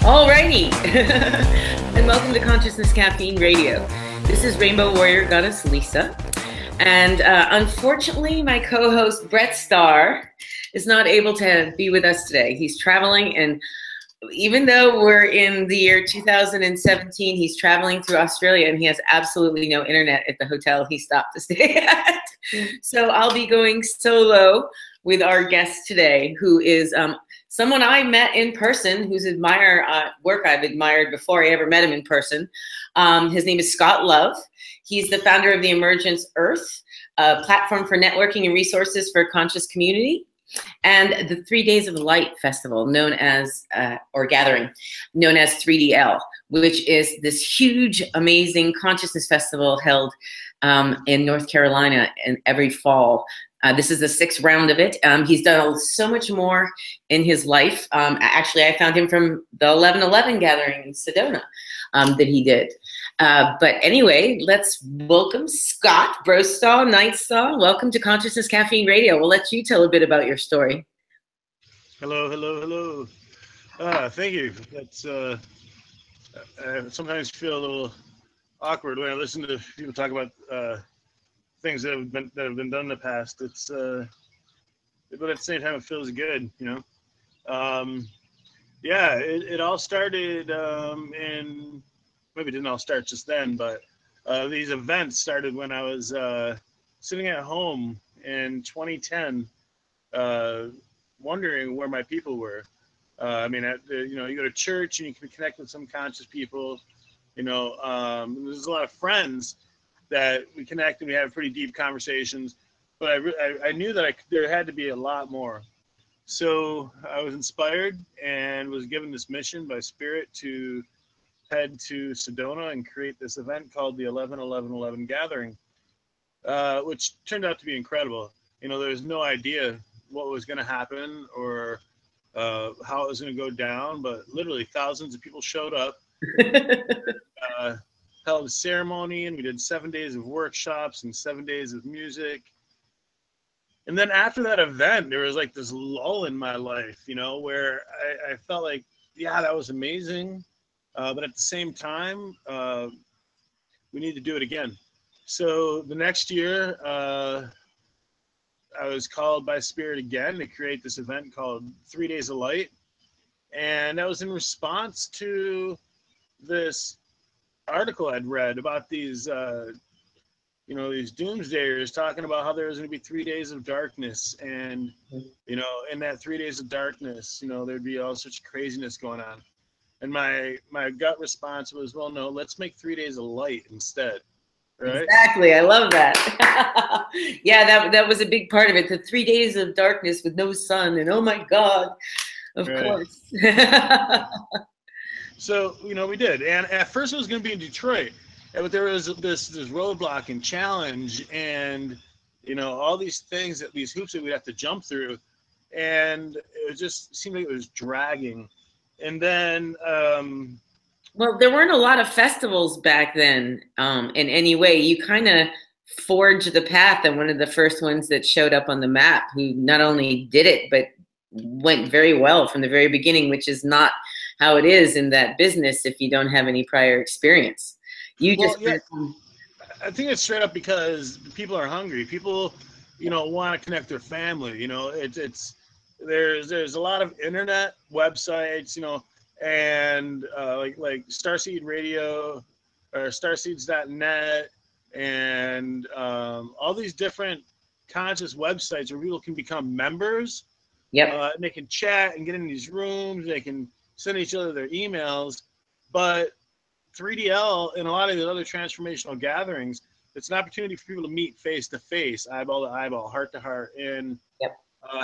Alrighty, and welcome to Consciousness Caffeine Radio. This is Rainbow Warrior Goddess Lisa, and unfortunately my co-host BrettStar is not able to be with us today. He's traveling, and even though we're in the year 2017, he's traveling through Australia and he has absolutely no internet at the hotel he stopped to stay at. So I'll be going solo with our guest today, who is someone I met in person, whose work I've admired before I ever met him in person. His name is Scott Love. He's the founder of the Emergence Earth, a platform for networking and resources for a conscious community, and the 3 Days of Light Festival, known as, or gathering, known as 3DL, which is this huge, amazing consciousness festival held in North Carolina every fall. This is the 6th round of it. He's done so much more in his life. Actually, I found him from the 11/11 gathering in Sedona that he did. But anyway, let's welcome Scott, BrettStar, Nightstar. Welcome to Consciousness Caffeine Radio. We'll let you tell a bit about your story. Hello, hello, hello. Thank you. That's I sometimes feel a little awkward when I listen to people talk about things that have been done in the past. It's but at the same time it feels good, you know. Yeah, it all started in, maybe it didn't all start just then, but these events started when I was sitting at home in 2010, wondering where my people were. I mean, you know, you go to church and you can connect with some conscious people, you know. There's a lot of friends that we connect and we have pretty deep conversations, but I knew that there had to be a lot more. So I was inspired and was given this mission by Spirit to head to Sedona and create this event called the 11/11/11 Gathering, which turned out to be incredible. You know, there was no idea what was going to happen or how it was going to go down, but literally thousands of people showed up. Held a ceremony, and we did 7 days of workshops and 7 days of music. And then after that event, there was like this lull in my life, you know, where I felt like, yeah, that was amazing. But at the same time, we need to do it again. So the next year, I was called by Spirit again to create this event called 3 Days of Light. And that was in response to this article I'd read about these, you know, these doomsdayers talking about how there was going to be 3 days of darkness. And, you know, in that 3 days of darkness, you know, there'd be all sorts of craziness going on. And my gut response was, well, no, let's make 3 days of light instead. Right? Exactly. I love that. Yeah, that was a big part of it. The 3 days of darkness with no sun, and oh my God, of course. So, you know, we did. And at first it was going to be in Detroit, but there was this roadblock and challenge and, you know, all these things, these hoops that we'd have to jump through. And it just seemed like it was dragging. And then well, there weren't a lot of festivals back then in any way. You kind of forged the path, and one of the first ones that showed up on the map who not only did it, but went very well from the very beginning, which is not how it is in that business if you don't have any prior experience. I think it's straight up because people are hungry. People, you know, want to connect their family. You know, there's a lot of internet websites, you know, and like Starseed Radio or starseeds.net and all these different conscious websites where people can become members. Yep. And they can chat and get in these rooms. They can send each other their emails. But 3DL and a lot of the other transformational gatherings, it's an opportunity for people to meet face to face, eyeball to eyeball, heart to heart, and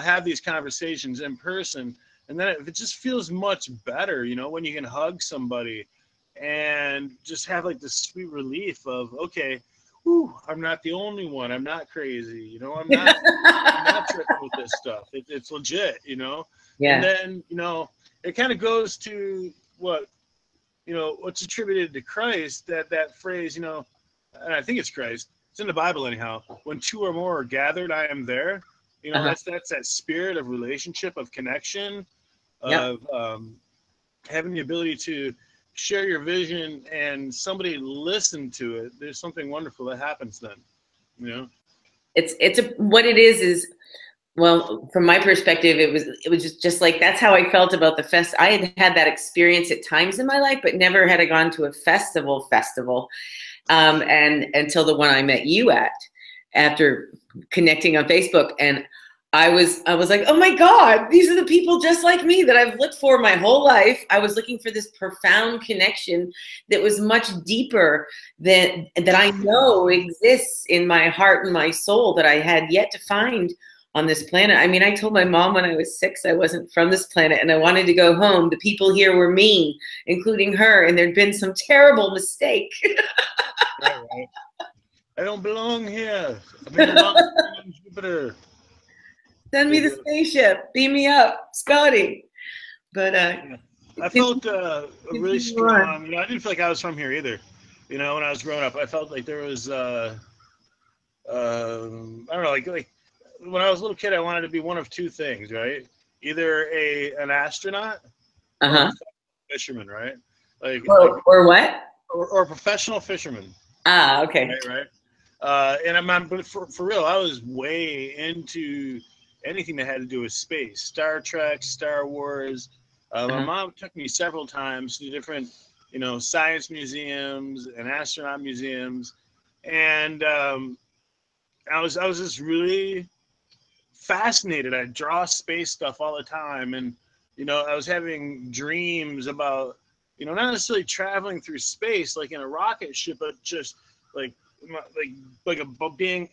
have these conversations in person. And then it just feels much better, you know, when you can hug somebody and just have like this sweet relief of, okay, whew, I'm not the only one. I'm not crazy. You know, I'm not tripping with this stuff. It's legit, you know? Yeah. And then, you know, it kind of goes to what, you know, what's attributed to Christ, that phrase, you know, and I think it's Christ. It's in the Bible anyhow. When two or more are gathered, I am there. You know, that's that spirit of relationship, of connection, of having the ability to share your vision and somebody listen to it, there's something wonderful that happens then, you know? What it is, well, from my perspective, it was just like, that's how I felt about the fest. I had had that experience at times in my life, but never had I gone to a festival, and until the one I met you at, after connecting on Facebook. And I was like, oh my God, these are the people just like me that I've looked for my whole life. I was looking for this profound connection that was much deeper that I know exists in my heart and my soul that I had yet to find on this planet. I mean, I told my mom when I was 6 I wasn't from this planet and I wanted to go home. The people here were mean, including her, and there'd been some terrible mistake. Right. I don't belong here. I belong in Jupiter. Send me the spaceship. Beam me up, Scotty. But I felt really strong. You know, I didn't feel like I was from here either. You know, when I was growing up, I felt like there was I don't know, like when I was a little kid, I wanted to be one of two things, right? Either an astronaut or a fisherman, right? Or what? Or a professional fisherman. Ah, okay. Right. But for real, I was way into anything that had to do with space, Star Trek, Star Wars. My mom took me several times to different, you know, science museums and astronaut museums, and I was just really fascinated. I draw space stuff all the time, and you know, I was having dreams about, you know, not necessarily traveling through space like in a rocket ship, but just like a being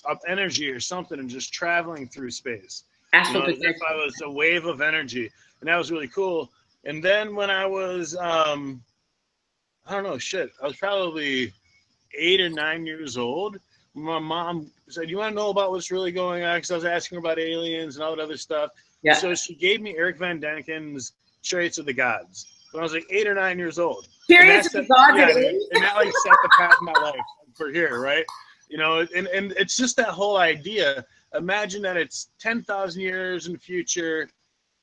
of energy or something, and just traveling through space. Astral as if I was a wave of energy, and that was really cool. And then when I was, I don't know, I was probably 8 or 9 years old. My mom said, "You want to know about what's really going on?" Because I was asking her about aliens and all that other stuff. Yeah. So she gave me Eric Van Daniken's Chariots of the Gods when I was like 8 or 9 years old. Chariots of the Gods. Yeah, and that like set the path of my life for here, right? You know, and it's just that whole idea. Imagine that it's 10,000 years in the future.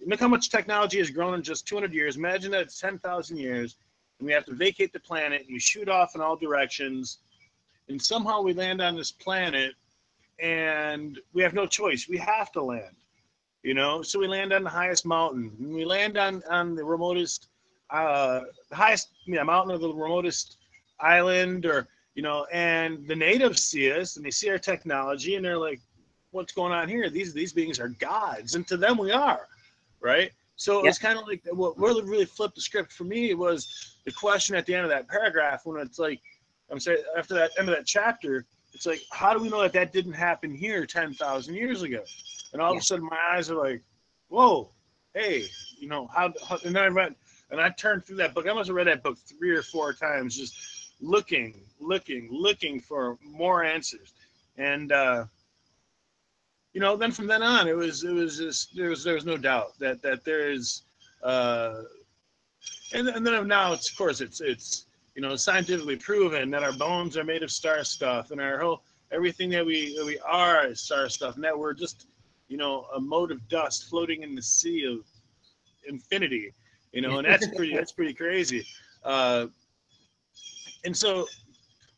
Look how much technology has grown in just 200 years. Imagine that it's 10,000 years, and we have to vacate the planet, and we shoot off in all directions, and somehow we land on this planet, and we have no choice. We have to land, you know? So we land on the highest mountain, and we land on the remotest, the highest mountain of the remotest island, or, you know, and the natives see us, and they see our technology, and they're like, what's going on here? These beings are gods, and to them we are, right? So it was kind of like, what really flipped the script for me was the question at the end of that paragraph, when it's like, I'm saying, after that end of that chapter, it's like, how do we know that didn't happen here 10,000 years ago? And all of a sudden my eyes are like, whoa, hey, you know, how and then I turned through that book. I must have read that book 3 or 4 times, just looking for more answers. And you know, then from then on, it was just there was no doubt that there is, and then now it's, of course, it's you know, scientifically proven that our bones are made of star stuff, and our whole everything that we are is star stuff, and that we're just, you know, a mote of dust floating in the sea of infinity, you know, and that's pretty crazy. And so,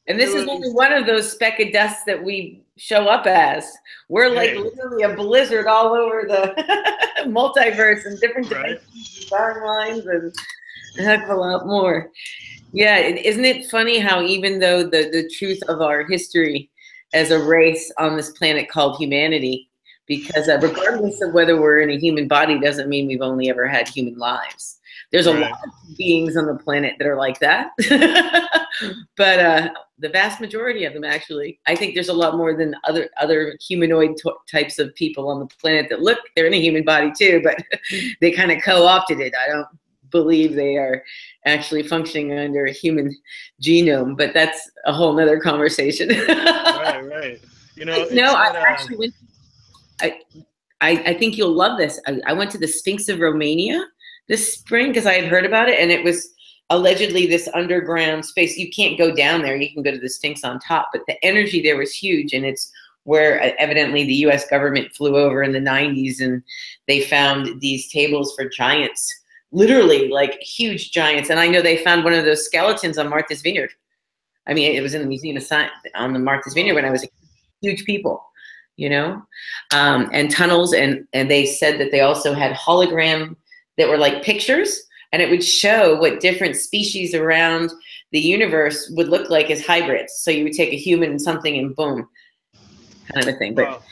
and this is only one of those speck of dust that we show up as. We're like literally a blizzard all over the multiverse and different dimensions, star lines, and a heck of a lot more. Yeah, isn't it funny how even though the truth of our history as a race on this planet called humanity, because regardless of whether we're in a human body doesn't mean we've only ever had human lives. There's a lot of beings on the planet that are like that. But the vast majority of them, actually, I think there's a lot more than other humanoid types of people on the planet that look, they're in a human body too, but they kind of co-opted it. I don't believe they are actually functioning under a human genome, but that's a whole nother conversation. Right. You know, no, I actually went, I think you'll love this. I went to the Sphinx of Romania this spring because I had heard about it, and it was allegedly this underground space. You can't go down there. You can go to the Sphinx on top, but the energy there was huge, and it's where evidently the U.S. government flew over in the 90s, and they found these tables for giants literally like huge giants. And I know they found one of those skeletons on Martha's Vineyard. I mean, it was in the Museum of Science on the Martha's Vineyard when I was a huge people, you know, and tunnels. And they said that they also had hologram that were like pictures, and it would show what different species around the universe would look like as hybrids. So you would take a human and something and boom, kind of a thing. But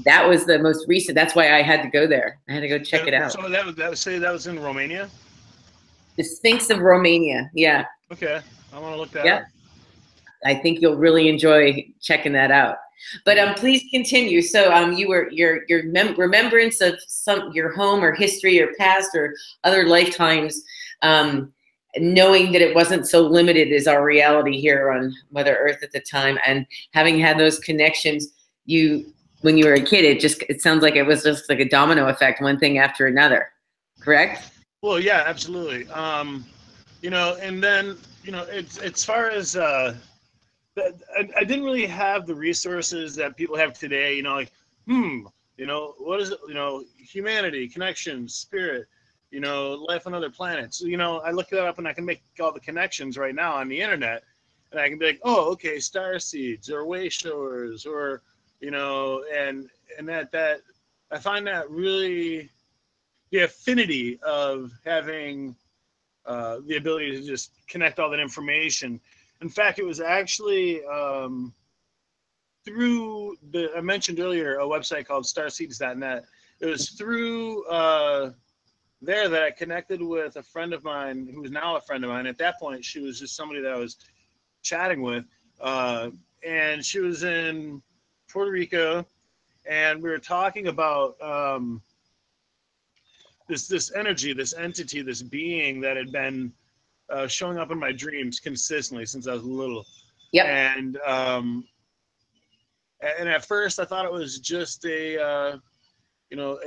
that was the most recent. That's why I had to go there. I had to go check it out. So that was in Romania? The Sphinx of Romania. Yeah. Okay. I want to look that up. I think you'll really enjoy checking that out. But please continue. So you were your remembrance of your home or history or past or other lifetimes, knowing that it wasn't so limited as our reality here on Mother Earth at the time, and having had those connections, when you were a kid, it sounds like it was just like a domino effect, one thing after another. Correct? Well, yeah, absolutely. You know, and then, you know, it's as far as I didn't really have the resources that people have today, you know, like, you know, what is it, you know, humanity, connections, spirit, you know, life on other planets. You know, I look that up and I can make all the connections right now on the internet, and I can be like, oh, okay, star seeds or way showers, or, you know, and that I find that really the affinity of having the ability to just connect all that information. In fact, it was actually through I mentioned earlier a website called starseeds.net. It was through there that I connected with a friend of mine who is now a friend of mine. At that point, she was just somebody that I was chatting with, and she was in Puerto Rico, and we were talking about this energy, this entity, this being that had been showing up in my dreams consistently since I was little. Yep. And at first I thought it was just a you know,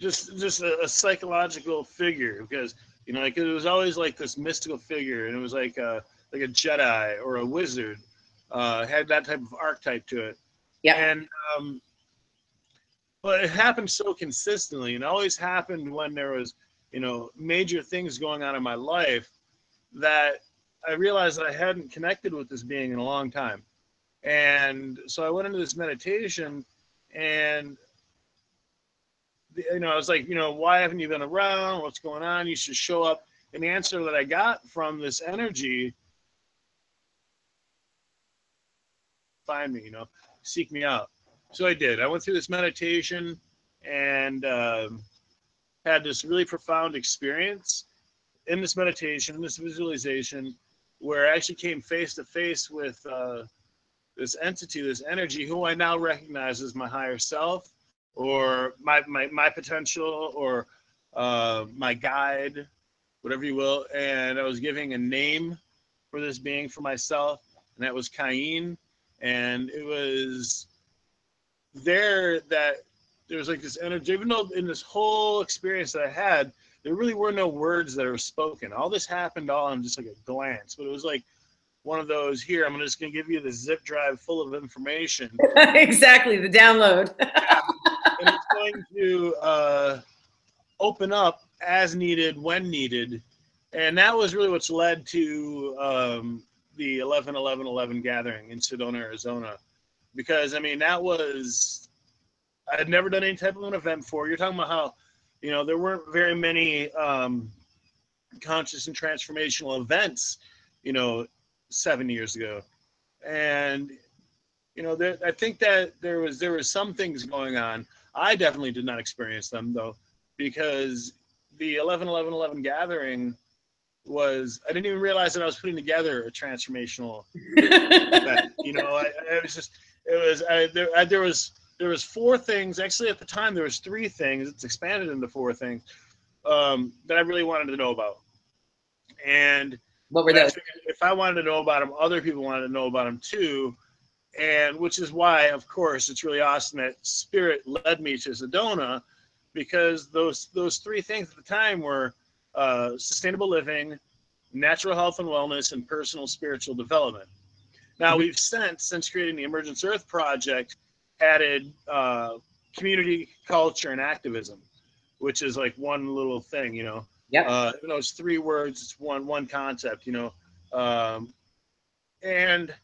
just a psychological figure, because, you know, like, it was always like this mystical figure, and it was like a Jedi or a wizard, had that type of archetype to it. Yeah. And but it happened so consistently, and it always happened when there was, you know, major things going on in my life, that I realized that I hadn't connected with this being in a long time. And so I went into this meditation, and, you know, I was like, you know, why haven't you been around? What's going on? You should show up. And the answer that I got from this energy, find me, you know, seek me out. So I did. I went through this meditation and had this really profound experience in this meditation, in this visualization, where I actually came face to face with this entity, this energy, who I now recognize as my higher self, or my potential, or my guide, whatever you will. And I was giving a name for this being for myself, and that was Cain. And it was there that there was like this energy, even though in this whole experience that I had, there really were no words that were spoken. All this happened all in just like a glance, but it was like one of those, here, I'm just going to give you the zip drive full of information. Exactly, the download. And it's going to open up as needed, when needed. And that was really what's led to the 11-11-11 gathering in Sedona, Arizona. Because, I mean, that was, I had never done any type of an event before. You're talking about how, you know, there weren't very many conscious and transformational events, you know, 7 years ago. And, you know, I think that there was some things going on. I definitely did not experience them, though, because the 11-11-11 gathering was, I didn't even realize that I was putting together a transformational event. You know, there was four things. Actually, at the time, there was three things. It's expanded into four things that I really wanted to know about. And what were those? If I wanted to know about them, other people wanted to know about them too. And which is why, of course, it's really awesome that Spirit led me to Sedona, because those three things at the time were sustainable living, natural health and wellness, and personal spiritual development. Now, we've since creating the Emergence Earth project, added community, culture, and activism, which is like one little thing, you know. Yeah. You know, it's 3 words, it's one concept, you know. And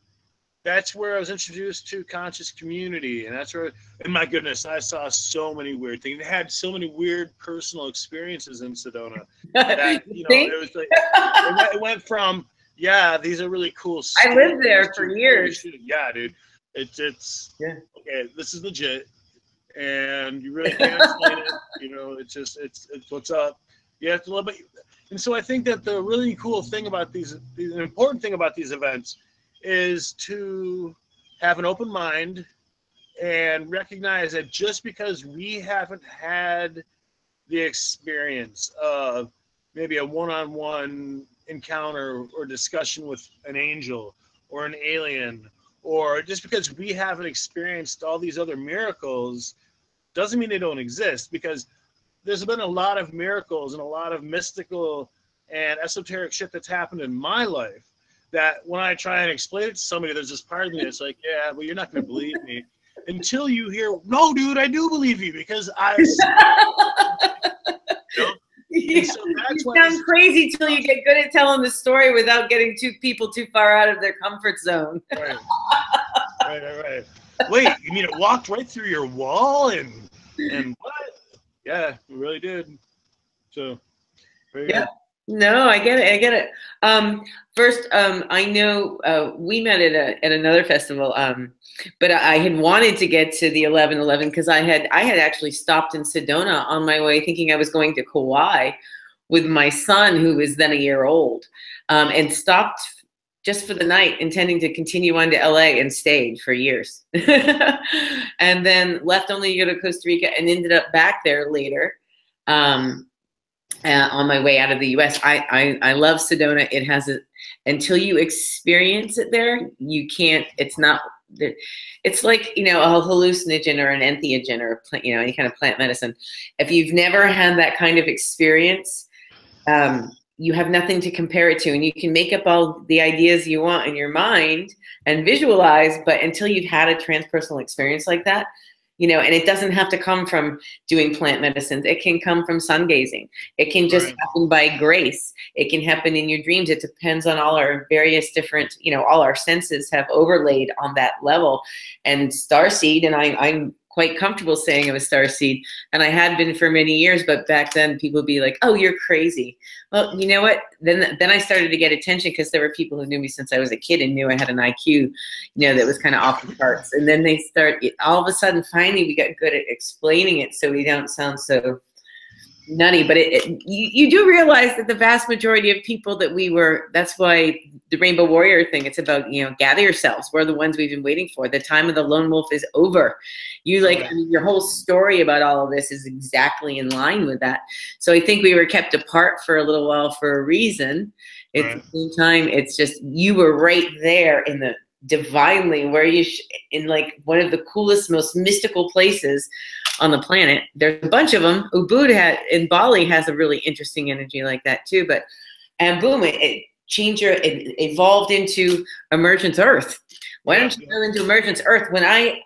that's where I was introduced to conscious community, and that's where, and my goodness, I saw so many weird things. I had so many weird personal experiences in Sedona that, you know, it was like it went from, yeah, these are really cool I lived there for years. Yeah, dude, it's yeah. Okay, this is legit, and you really can't explain it. You know, it's what's up. You have to love it. And so I think that the really cool thing about the important thing about these events is to have an open mind and recognize that just because we haven't had the experience of maybe a one-on-one encounter or discussion with an angel or an alien, or just because we haven't experienced all these other miracles, doesn't mean they don't exist, because there's been a lot of miracles and a lot of mystical and esoteric shit that's happened in my life that when I try and explain it to somebody, there's this part of me that's like, yeah, well, you're not going to believe me until you hear, no, dude, I do believe you, because I you know? Yeah. So you sound crazy till you get good at telling the story without getting people too far out of their comfort zone. Right. Right. Wait, you mean it walked right through your wall and what? Yeah, it really did. So, very good. No, I get it. First, I know we met at another festival, but I had wanted to get to the 11/11 because I had actually stopped in Sedona on my way, thinking I was going to Kauai with my son, who was then a year old, and stopped just for the night, intending to continue on to LA, and stayed for years, and then left only to go to Costa Rica, and ended up back there later. On my way out of the U.S. I love Sedona. It has until you experience it there, you can't. It's not. It's like, you know, a hallucinogen or an entheogen or you know, any kind of plant medicine. If you've never had that kind of experience, you have nothing to compare it to, and you can make up all the ideas you want in your mind and visualize. But until you've had a transpersonal experience like that, you know, and it doesn't have to come from doing plant medicines. It can come from sun gazing. It can just happen by grace. It can happen in your dreams. It depends on all our various different, you know, all our senses have overlaid on that level. And starseed, and I'm quite comfortable saying I'm a starseed, and I had been for many years, but back then people would be like, oh, you're crazy. Well, you know what? Then I started to get attention because there were people who knew me since I was a kid and knew I had an IQ, you know, that was kind of off the charts. And then they all of a sudden, finally, we got good at explaining it so we don't sound so nutty. But you do realize that the vast majority of people that's why the Rainbow Warrior thing, it's about, you know, gather yourselves. We're the ones we've been waiting for. The time of the lone wolf is over. I mean, your whole story about all of this is exactly in line with that. So I think we were kept apart for a little while for a reason. At the same time, it's just, you were right there in the divinely where in like one of the coolest, most mystical places on the planet. There's a bunch of them. Ubud in Bali has a really interesting energy like that too. And boom, it evolved into Emergence Earth. Why don't you go into Emergence Earth? When I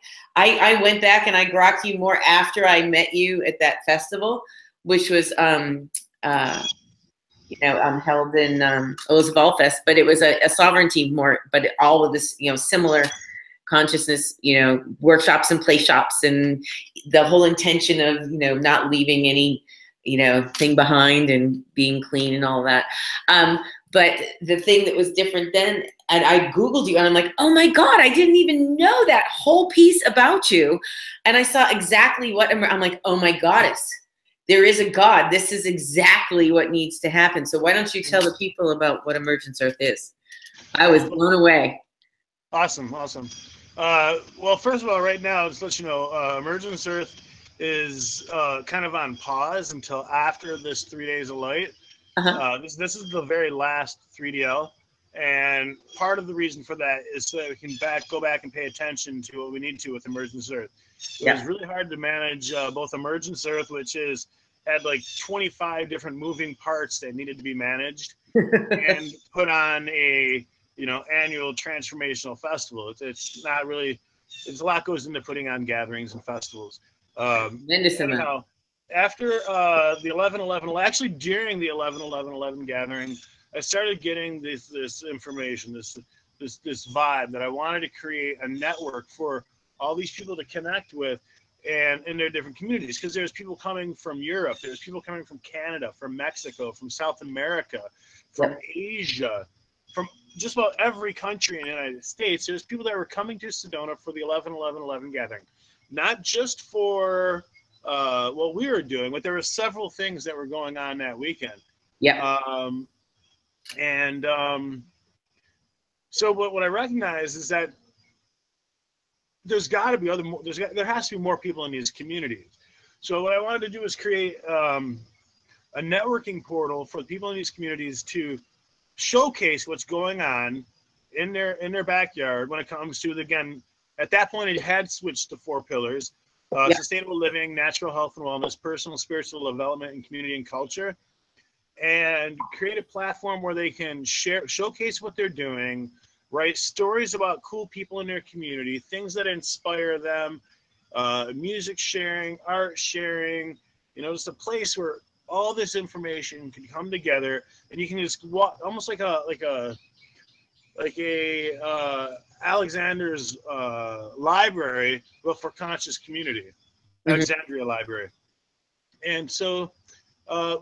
went back and I grokked you more after I met you at that festival, which was you know, held in it was Volfest, but it was a sovereignty more, but all of this, you know, similar consciousness, you know, workshops and play shops, and the whole intention of, you know, not leaving any, you know, thing behind and being clean and all that. But the thing that was different then, and I Googled you and I'm like, oh my God, I didn't even know that whole piece about you. And I saw exactly what, I'm like, oh my goddess, there is a God. This is exactly what needs to happen. So why don't you tell the people about what Emergence Earth is? I was blown away. Awesome. Well, first of all, right now, just to let you know, Emergence Earth is kind of on pause until after this 3 days of light. This is the very last 3DL, and part of the reason for that is so that we can go back and pay attention to what we need to with Emergence Earth. It was really hard to manage both Emergence Earth, which had like 25 different moving parts that needed to be managed, and put on a, you know, annual transformational festival. It's not really, there's a lot goes into putting on gatherings and festivals. Tremendous amount. Anyhow, after the 11/11, actually during the 11/11/11 gathering, I started getting this information, this vibe that I wanted to create a network for all these people to connect with, and in their different communities, because there's people coming from Europe, there's people coming from Canada, from Mexico, from South America, from Asia, from just about every country in the United States. There's people that were coming to Sedona for the 11/11/11 gathering, not just for what we were doing, but there were several things that were going on that weekend. Yeah. So what I recognize is that there's got to be there has to be more people in these communities. So what I wanted to do is create a networking portal for the people in these communities to showcase what's going on in their backyard when it comes to, again, at that point it had switched to 4 pillars: sustainable living, natural health and wellness, personal spiritual development, and community and culture. And create a platform where they can showcase what they're doing, write stories about cool people in their community, things that inspire them, music sharing, art sharing, just a place where all this information can come together, and you can just walk, almost like a Alexander's library, but for conscious community, Alexandria Library. And so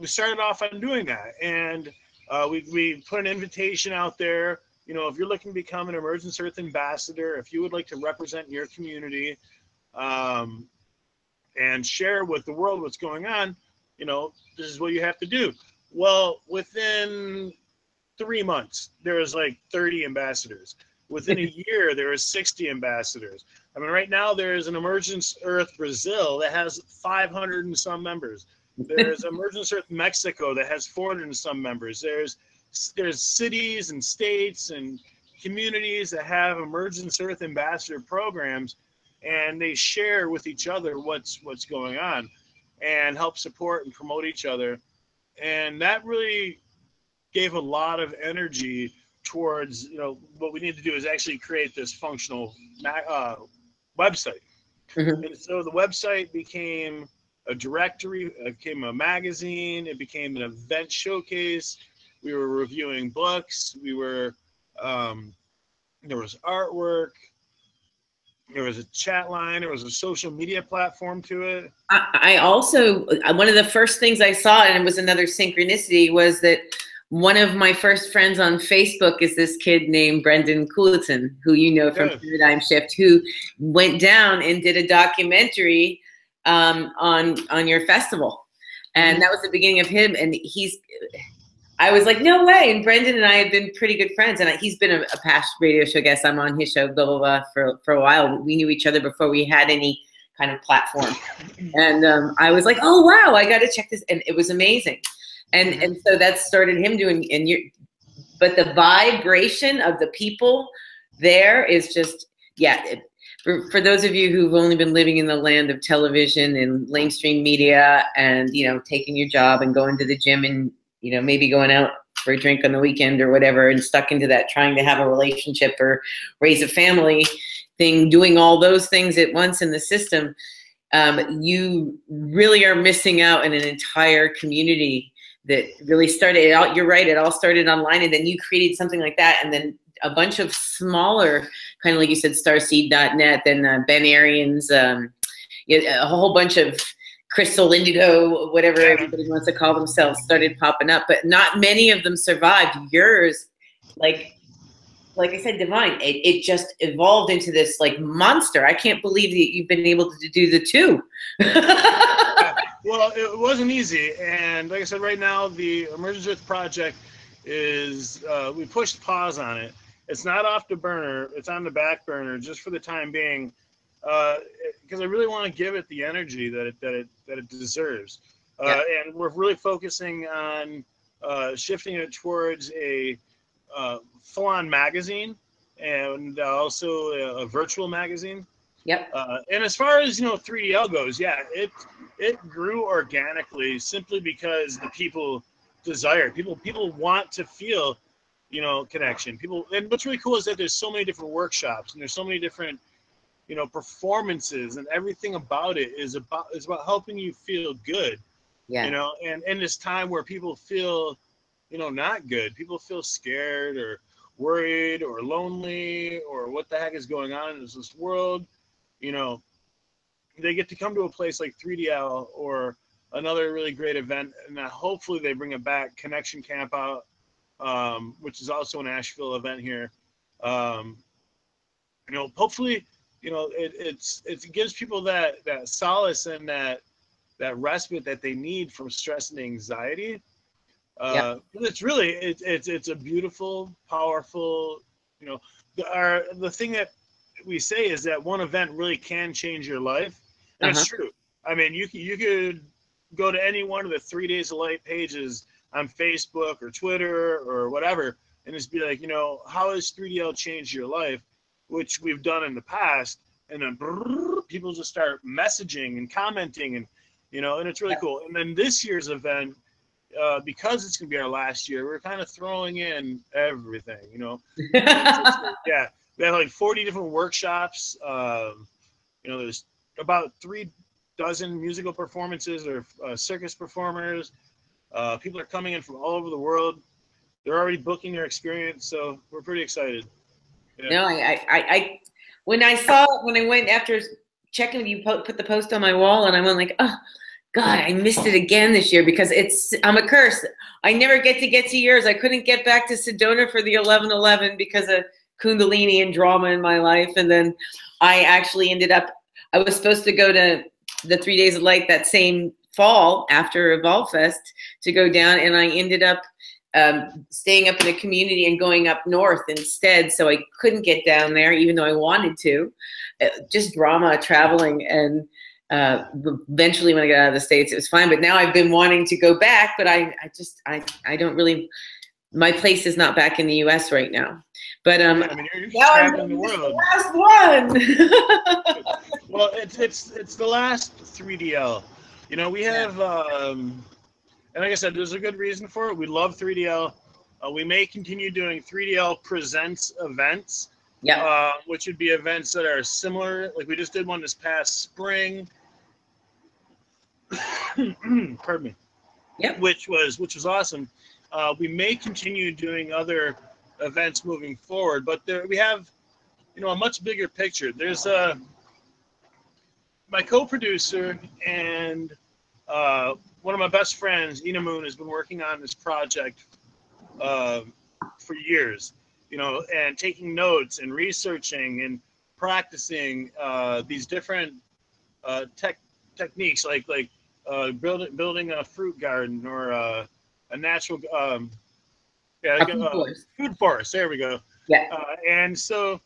we started off on doing that, and we put an invitation out there. If you're looking to become an Emergence Earth ambassador, if you would like to represent your community and share with the world what's going on, this is what you have to do. Well, within 3 months, there was like 30 ambassadors. Within a year, there was 60 ambassadors. I mean, right now there is an Emergence Earth Brazil that has 500 and some members. There's Emergence Earth Mexico that has 400 and some members. There's cities and states and communities that have Emergence Earth ambassador programs, and they share with each other what's going on and help support and promote each other. And that really gave a lot of energy towards, what we need to do is actually create this functional website. And so the website became a directory, it became a magazine, it became an event showcase. We were reviewing books, we were, there was artwork, there was a chat line, there was a social media platform to it. I also, one of the first things I saw, and it was another synchronicity, was that one of my first friends on Facebook is this kid named Brendan Cooliton, who you know from Paradigm Shift, who went down and did a documentary on your festival. And that was the beginning of him. And I was like, no way. And Brendan and I had been pretty good friends. And he's been a past radio show guest. I'm on his show, blah, blah, blah, for a while. We knew each other before we had any kind of platform. And I was like, oh, wow, I got to check this. And it was amazing. And so that started him doing, but the vibration of the people there is just, for those of you who've only been living in the land of television and mainstream media and, taking your job and going to the gym and, maybe going out for a drink on the weekend or whatever, and stuck into that, trying to have a relationship or raise a family thing, doing all those things at once in the system, you really are missing out on an entire community that really started out. You're right, it all started online, and then you created something like that, and then a bunch of smaller, kind of like you said, starseed.net, then Ben Arians, a whole bunch of Crystal Indigo, whatever everybody wants to call themselves, started popping up, but not many of them survived. Yours, like I said, divine. It just evolved into this like monster. I can't believe that you've been able to do the two. Well, it wasn't easy, and like I said, right now the Emergence Earth project is we pushed pause on it. It's not off the burner; it's on the back burner just for the time being, because I really want to give it the energy that it deserves. And we're really focusing on shifting it towards a full-on magazine and also a virtual magazine. And as far as 3DL goes, it grew organically simply because the people desire it. People want to feel connection. And what's really cool is that there's so many different workshops and there's so many different performances and everything about it is about helping you feel good. Yeah. And in this time where people feel, not good, people feel scared or worried or lonely or what the heck is going on in this world, they get to come to a place like 3DL or another really great event, and hopefully they bring it back. Connection Camp Out, which is also an Asheville event here. Hopefully, it gives people that solace and that respite that they need from stress and anxiety. It's really it's a beautiful, powerful. The thing that we say is that one event really can change your life, and it's true. I mean, you could go to any one of the 3 Days of Light pages on Facebook or Twitter or whatever, and just be like, how has 3DL changed your life, which we've done in the past, and then people just start messaging and commenting, and and it's really cool. And then this year's event, because it's gonna be our last year, we're kind of throwing in everything, yeah, we have like 40 different workshops. There's about 3 dozen musical performances or circus performers. People are coming in from all over the world. They're already booking their experience, so we're pretty excited. Yeah. No, I when I went after checking with you, put the post on my wall, and I went like, oh God, I missed it again this year because I'm a curse. I never get to yours. I couldn't get back to Sedona for the 11/11 because of Kundalini and drama in my life, and then I actually ended up. I was supposed to go to the 3 Days of Light that same fall after Evolve Fest to go down, and I ended up staying up in the community and going up north instead. So I couldn't get down there, even though I wanted to. Just drama, traveling, and eventually when I got out of the States, it was fine. But now I've been wanting to go back, but I don't really. My place is not back in the U.S. right now. But you're traveling the world. The last one. Well, it's the last 3DL. We have, and like I said, there's a good reason for it. We love 3DL. We may continue doing 3DL Presents events, which would be events that are similar. Like we just did one this past spring. Pardon me. Yep. Which was awesome. We may continue doing other events moving forward, but we have, a much bigger picture. There's my co-producer and one of my best friends, Ina Moon, has been working on this project for years, and taking notes and researching and practicing these different techniques, like building a fruit garden or a natural food forest. There we go. Yeah. And so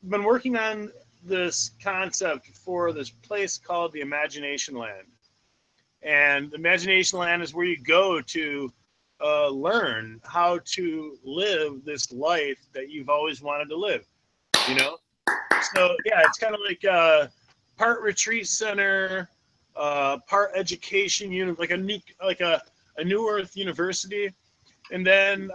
I've been working on this concept for this place called the Imagination Land. And the Imagination Land is where you go to learn how to live this life that you've always wanted to live, So yeah, it's kind of like a part retreat center, part education unit, like a New Earth University. And then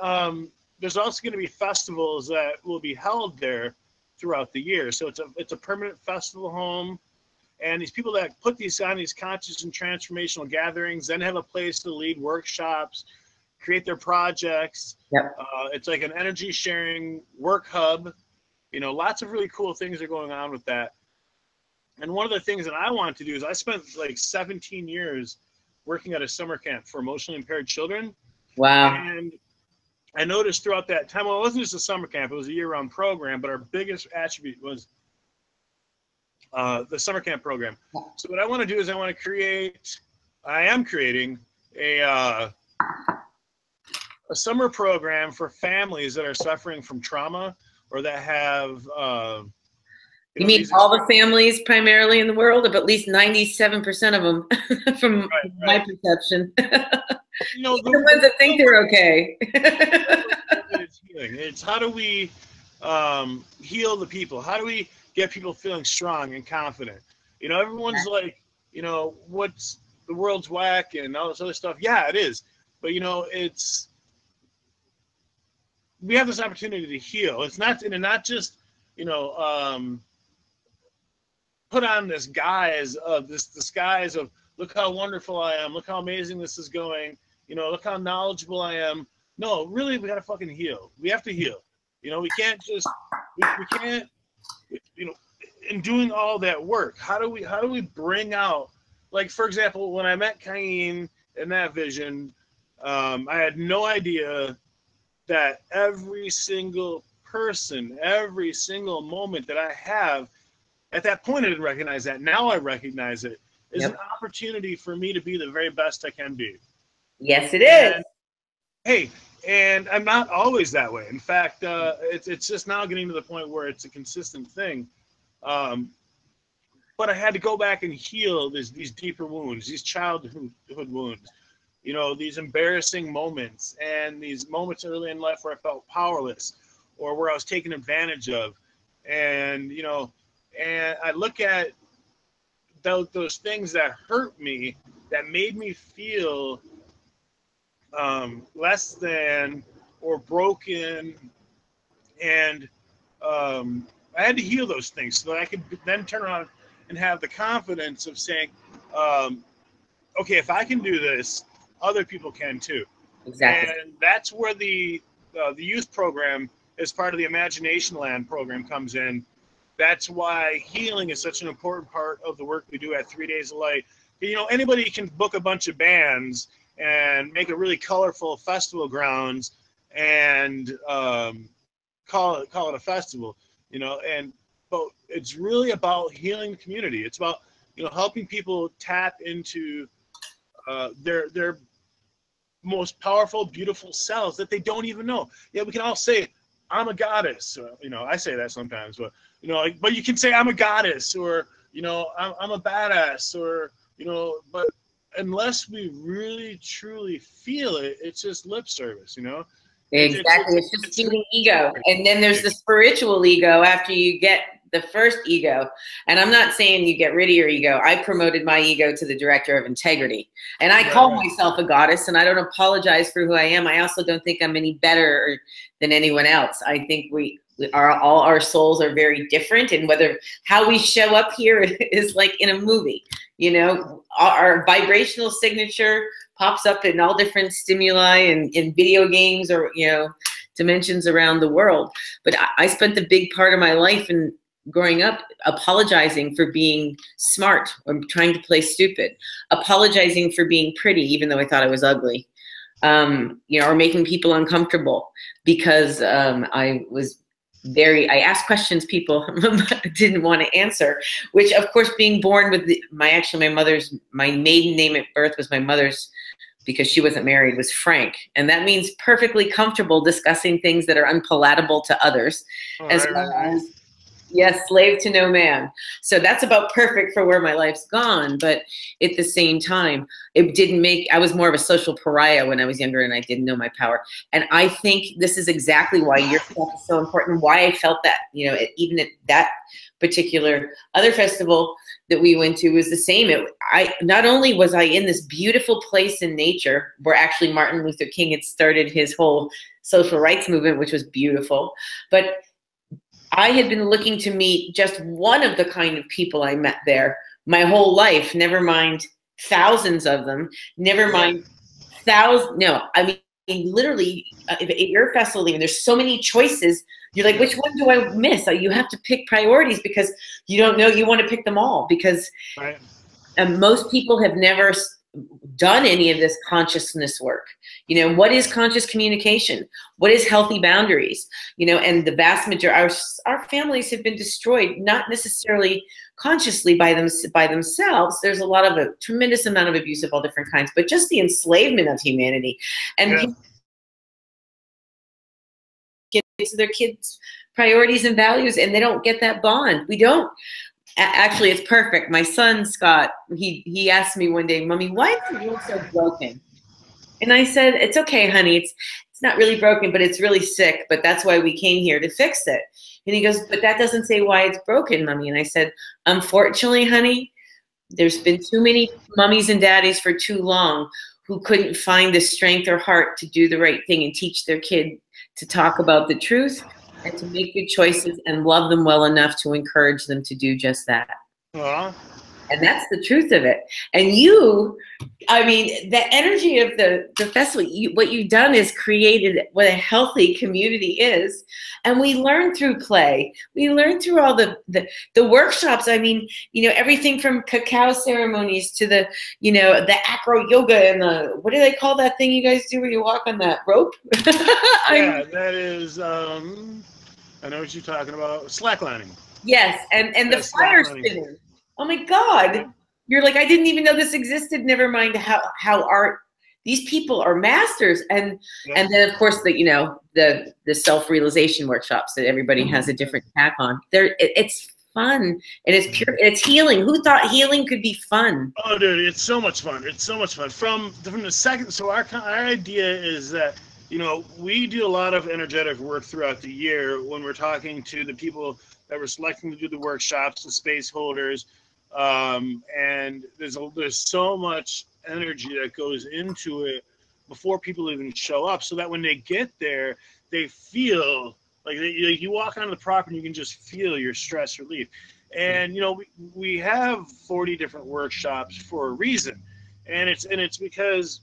there's also going to be festivals that will be held there throughout the year. So it's a permanent festival home. And these people that put these on these conscious and transformational gatherings then have a place to lead workshops, create their projects. Yep. It's like an energy sharing work hub. Lots of really cool things are going on with that. And one of the things that I want to do is I spent like 17 years working at a summer camp for emotionally impaired children. Wow. And I noticed throughout that time, well, it wasn't just a summer camp, it was a year-round program, but our biggest attribute was the summer camp program. So what I want to do is I am creating a summer program for families that are suffering from trauma or that have you mean all the families primarily in the world, or at least 97% of them from my perception? The ones that think they're okay. It's how do we heal the people? How do we get people feeling strong and confident? Everyone's like, what's the world's whack and all this other stuff. Yeah, it is. But, we have this opportunity to heal. It's not just, put on this guise of this disguise of, look how wonderful I am, look how amazing this is going, you know, look how knowledgeable I am. No, really, we gotta fucking heal. We have to heal. You know, we can't just, we can't, you know, in doing all that work, how do we bring out, like, for example, when I met Cain in that vision, I had no idea that every single person, every single moment that I have, at that point I didn't recognize that. Now I recognize it. Is an opportunity for me to be the very best I can be. Yes, it is. And, hey, and I'm not always that way. In fact, it's just now getting to the point where it's a consistent thing. But I had to go back and heal these deeper wounds, these childhood wounds, you know, these embarrassing moments and these moments early in life where I felt powerless or where I was taken advantage of. And, you know, and I look at those things that hurt me, that made me feel less than or broken, and I had to heal those things so that I could then turn around and have the confidence of saying, okay, if I can do this, other people can too. Exactly. And that's where the youth program, as part of the Imagination Land program, comes in. That's why healing is such an important part of the work we do at 3 Days of Light. You know, anybody can book a bunch of bands and make a really colorful festival grounds and call it a festival, you know. But it's really about healing the community. It's about, you know, helping people tap into their most powerful, beautiful selves that they don't even know. Yeah, we can all say, I'm a goddess. You know, I say that sometimes, but, you know, like, but you can say I'm a goddess, or, you know, I'm a badass, or, you know, but unless we really truly feel it, it's just lip service, you know. Exactly. It's just feeding ego. And then there's the spiritual ego after you get the first ego. And I'm not saying you get rid of your ego. I promoted my ego to the director of integrity. And I call myself a goddess, and I don't apologize for who I am. I also don't think I'm any better than anyone else. I think all our souls are very different, and how we show up here is like in a movie. You know, our vibrational signature pops up in all different stimuli and in video games, or, you know, dimensions around the world. But I spent a big part of my life in growing up apologizing for being smart or trying to play stupid, apologizing for being pretty even though I thought I was ugly, you know, or making people uncomfortable because I asked questions people didn't want to answer, which, of course, being born with my maiden name at birth was my mother's, because she wasn't married, was Frank. And that means perfectly comfortable discussing things that are unpalatable to others, as well as, yes, slave to no man. So that's about perfect for where my life's gone. But at the same time, I was more of a social pariah when I was younger, and I didn't know my power. And I think this is exactly why your stuff is so important, why I felt that, you know, even at that particular other festival that we went to was the same. Not only was I in this beautiful place in nature where actually Martin Luther King had started his whole social rights movement, which was beautiful, but I had been looking to meet just one of the kind of people I met there my whole life, never mind thousands of them, never mind thousands. No, I mean, literally, at your festival, even, there's so many choices. You're like, which one do I miss? You have to pick priorities because you don't know. You want to pick them all because most people have never done any of this consciousness work. You know, what is conscious communication? What is healthy boundaries? You know, and the vast majority, our families have been destroyed, not necessarily consciously by themselves. There's a tremendous amount of abuse of all different kinds, but just the enslavement of humanity. And get to their kids' priorities and values, and they don't get that bond. We don't. Actually, it's perfect. My son, Scott, he asked me one day, Mommy, why is the world so broken? And I said, it's okay, honey. It's not really broken, but it's really sick. But that's why we came here to fix it. And he goes, but that doesn't say why it's broken, Mommy. And I said, unfortunately, honey, there's been too many mummies and daddies for too long who couldn't find the strength or heart to do the right thing and teach their kid to talk about the truth and to make good choices and love them well enough to encourage them to do just that. Uh-huh. And that's the truth of it. And you, I mean, the energy of the festival, what you've done is created what a healthy community is. And we learn through play. We learn through all the workshops. I mean, you know, everything from cacao ceremonies to the, you know, the acro yoga and the, what do they call that thing you guys do where you walk on that rope? Yeah, that is, I know what you're talking about. Slacklining. Yes, and the That's fire slacklining. spinning. Oh my God. You're like, I didn't even know this existed. Never mind how art, these people are masters. And Yep. and then of course the, you know, the self-realization workshops that everybody has a different tack on. It's fun and it's pure, it's healing. Who thought healing could be fun? Oh, dude, it's so much fun. It's so much fun. From the second, so our idea is that, you know, we do a lot of energetic work throughout the year when we're talking to the people that we're selecting to do the workshops, the space holders, and there's so much energy that goes into it before people even show up, so that when they get there, they feel like you walk onto the property and you can just feel your stress relief. And you know, we have 40 different workshops for a reason, and it's because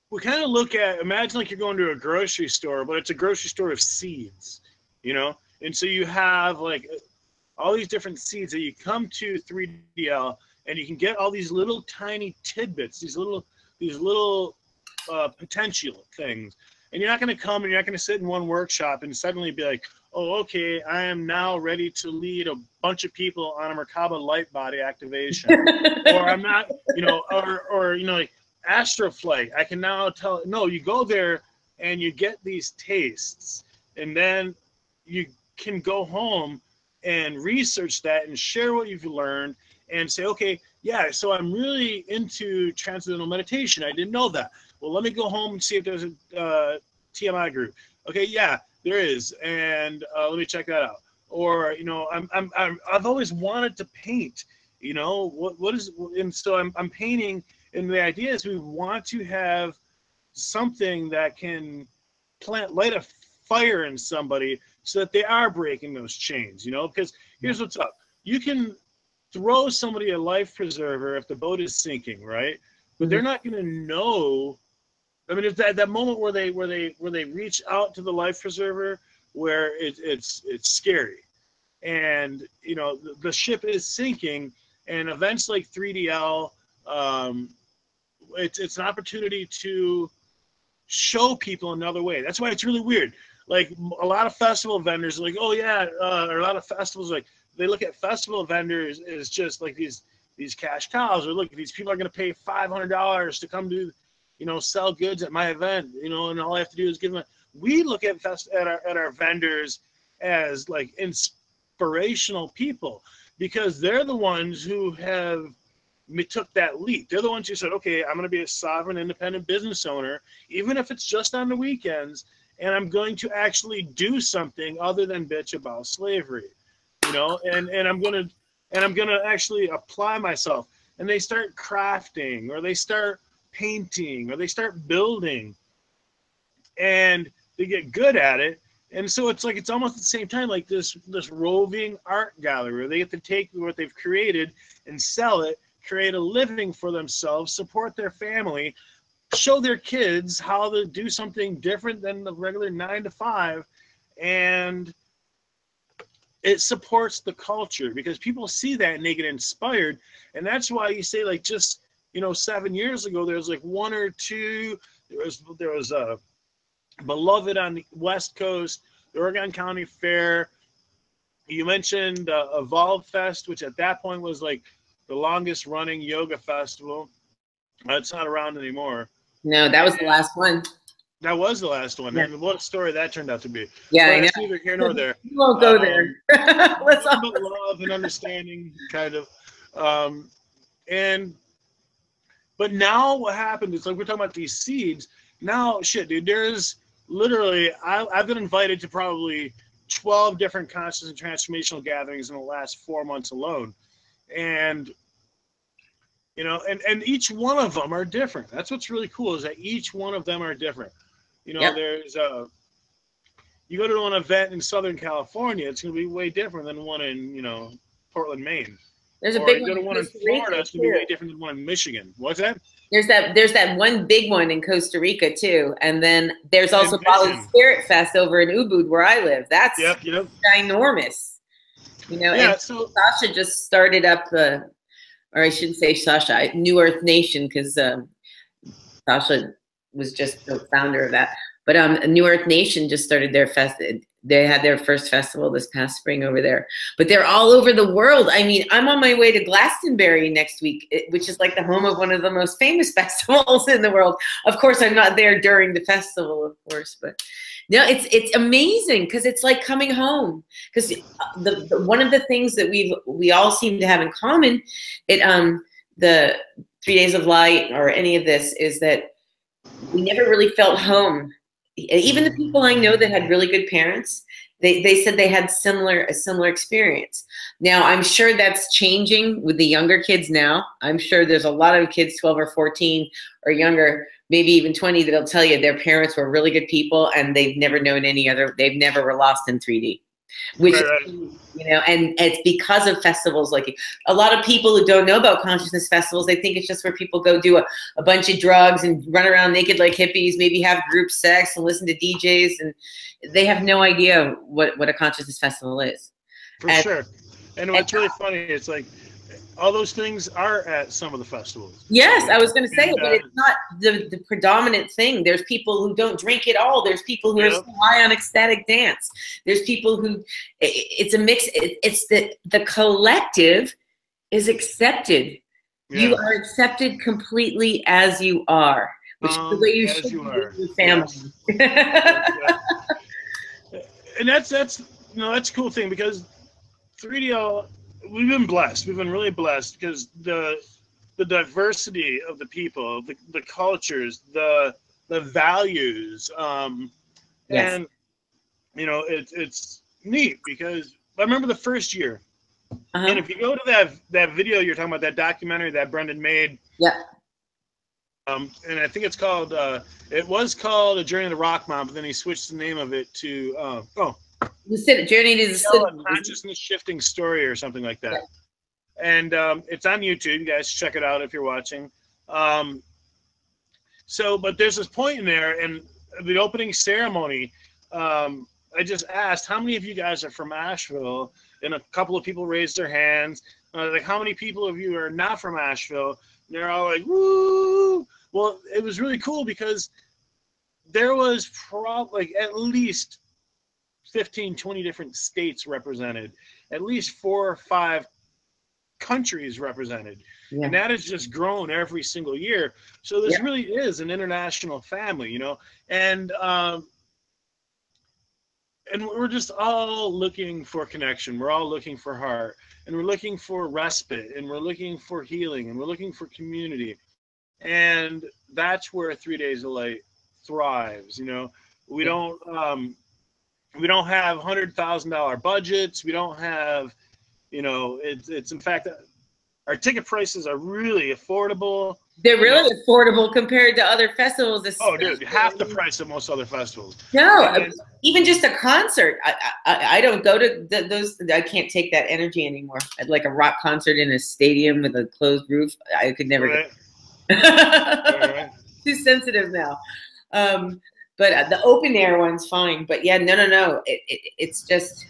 we kind of look at, imagine like you're going to a grocery store, but it's a grocery store of seeds, you know. And so you have like all these different seeds that you come to 3DL, and you can get all these little tiny tidbits, these little potential things. And you're not going to come and you're not going to sit in one workshop and suddenly be like, oh, okay, I am now ready to lead a bunch of people on a Merkaba light body activation. Or I'm not, you know, or you know, like Astroflight, I can now tell. No, you go there and you get these tastes, and then you can go home and research that and share what you've learned and say, okay, yeah, so I'm really into transcendental meditation. I didn't know that. Well, let me go home and see if there's a TMI group. Okay, yeah, there is, and let me check that out. Or, you know, I've always wanted to paint. You know, what is, and so I'm painting, and the idea is we want to have something that can light a fire in somebody so that they are breaking those chains. You know, because here's what's up: you can throw somebody a life preserver if the boat is sinking, right? But they're not going to know. I mean, it's that moment where they reach out to the life preserver where it's scary, and you know the ship is sinking, and events like 3DL, it's an opportunity to show people another way. That's why it's really weird. Like a lot of festival vendors are like, oh yeah, or a lot of festivals, like they look at festival vendors as just like these cash cows, or look, these people are going to pay $500 to come do, you know, sell goods at my event, you know, and all I have to do is give them. We look at our vendors as like inspirational people, because they're the ones who have took that leap. They're the ones who said, okay, I'm going to be a sovereign, independent business owner, even if it's just on the weekends, and I'm going to actually do something other than bitch about slavery, you know, and I'm going to actually apply myself. And they start crafting, or they start painting, or they start building, and they get good at it. And so it's like, it's almost at the same time like this roving art gallery where they get to take what they've created and sell it, create a living for themselves, support their family, show their kids how to do something different than the regular 9 to 5, and it supports the culture because people see that and they get inspired. And that's why you say, like, just, you know, 7 years ago, there was like one or two, there was a Beloved on the West Coast, the Oregon County Fair. You mentioned Evolve Fest, which at that point was like the longest running yoga festival. It's not around anymore. No, that was the last one. That was the last one. Yeah. And what a story that turned out to be. Yeah, but I know. It's neither here nor there. We won't go there. Let's talk about love and understanding, kind of. But now what happened is, like, we're talking about these seeds. Now, shit, dude, there's literally, I've been invited to probably 12 different conscious and transformational gatherings in the last 4 months alone. And, you know, and each one of them are different. That's what's really cool, is that each one of them are different. You know, there's you go to an event in Southern California, it's going to be way different than one in, you know, Portland, Maine. There's a Or big you one go to in one in Costa Florida, Rica it's going to be too. way different than one in Michigan. What's that? There's that one big one in Costa Rica too, and then there's also Bali Spirit Fest over in Ubud where I live. That's ginormous. You know, yeah, and so Sasha just started up or I shouldn't say Sasha, New Earth Nation, because Sasha was just the founder of that. But New Earth Nation just started their fest. They had their first festival this past spring over there. But they're all over the world. I mean, I'm on my way to Glastonbury next week, which is like the home of one of the most famous festivals in the world. Of course, I'm not there during the festival, of course, but no, it's amazing because it's like coming home. Because one of the things that we all seem to have in common, the 3 Days of Light or any of this, is that we never really felt home. Even the people I know that had really good parents, they said they had a similar experience. Now, I'm sure that's changing with the younger kids now. I'm sure there's a lot of kids 12 or 14 or younger, maybe even 20, that'll tell you their parents were really good people and they've never known they've never were lost in 3D. Which right. you know, and it's because of festivals like a lot of people who don't know about consciousness festivals, they think it's just where people go do a bunch of drugs and run around naked like hippies, maybe have group sex and listen to DJs, and they have no idea what a consciousness festival is. For sure. And what's really funny, it's like all those things are at some of the festivals. Yes, I was going to say it, but it's not the predominant thing. There's people who don't drink at all. There's people who are so high on ecstatic dance. There's people who, it's a mix. It's the collective is accepted. Yeah. You are accepted completely as you are, which is the way you should be with your family. Yes. And that's a cool thing, because 3DL, we've been blessed. We've been really blessed because the diversity of the people, the cultures, the values, and you know, it's neat because I remember the first year, and if you go to that video you're talking about, that documentary that Brendan made, and I think it's called it was called A Journey to the Rockmom, but then he switched the name of it to Journey to the Consciousness Shifting Story or something like that. And it's on YouTube. You guys check it out if you're watching. But there's this point in there, and the opening ceremony, I just asked, how many of you guys are from Asheville? And a couple of people raised their hands. Like, how many people of you are not from Asheville? And they're all like, woo! Well, it was really cool because there was probably at least 15, 20 different states represented, at least 4 or 5 countries represented. And that has just grown every single year. So this really is an international family, you know, and we're just all looking for connection. We're all looking for heart, and we're looking for respite, and we're looking for healing, and we're looking for community. And that's where 3 Days of Light thrives. You know, we don't have $100,000 budgets. We don't have, you know, it's in fact, our ticket prices are really affordable. They're really affordable compared to other festivals. Oh, dude, half the price of most other festivals. No, even just a concert. I don't go to those. I can't take that energy anymore. I'd like a rock concert in a stadium with a closed roof. I could never get too sensitive now. But the open air one's fine. But yeah, no. It's just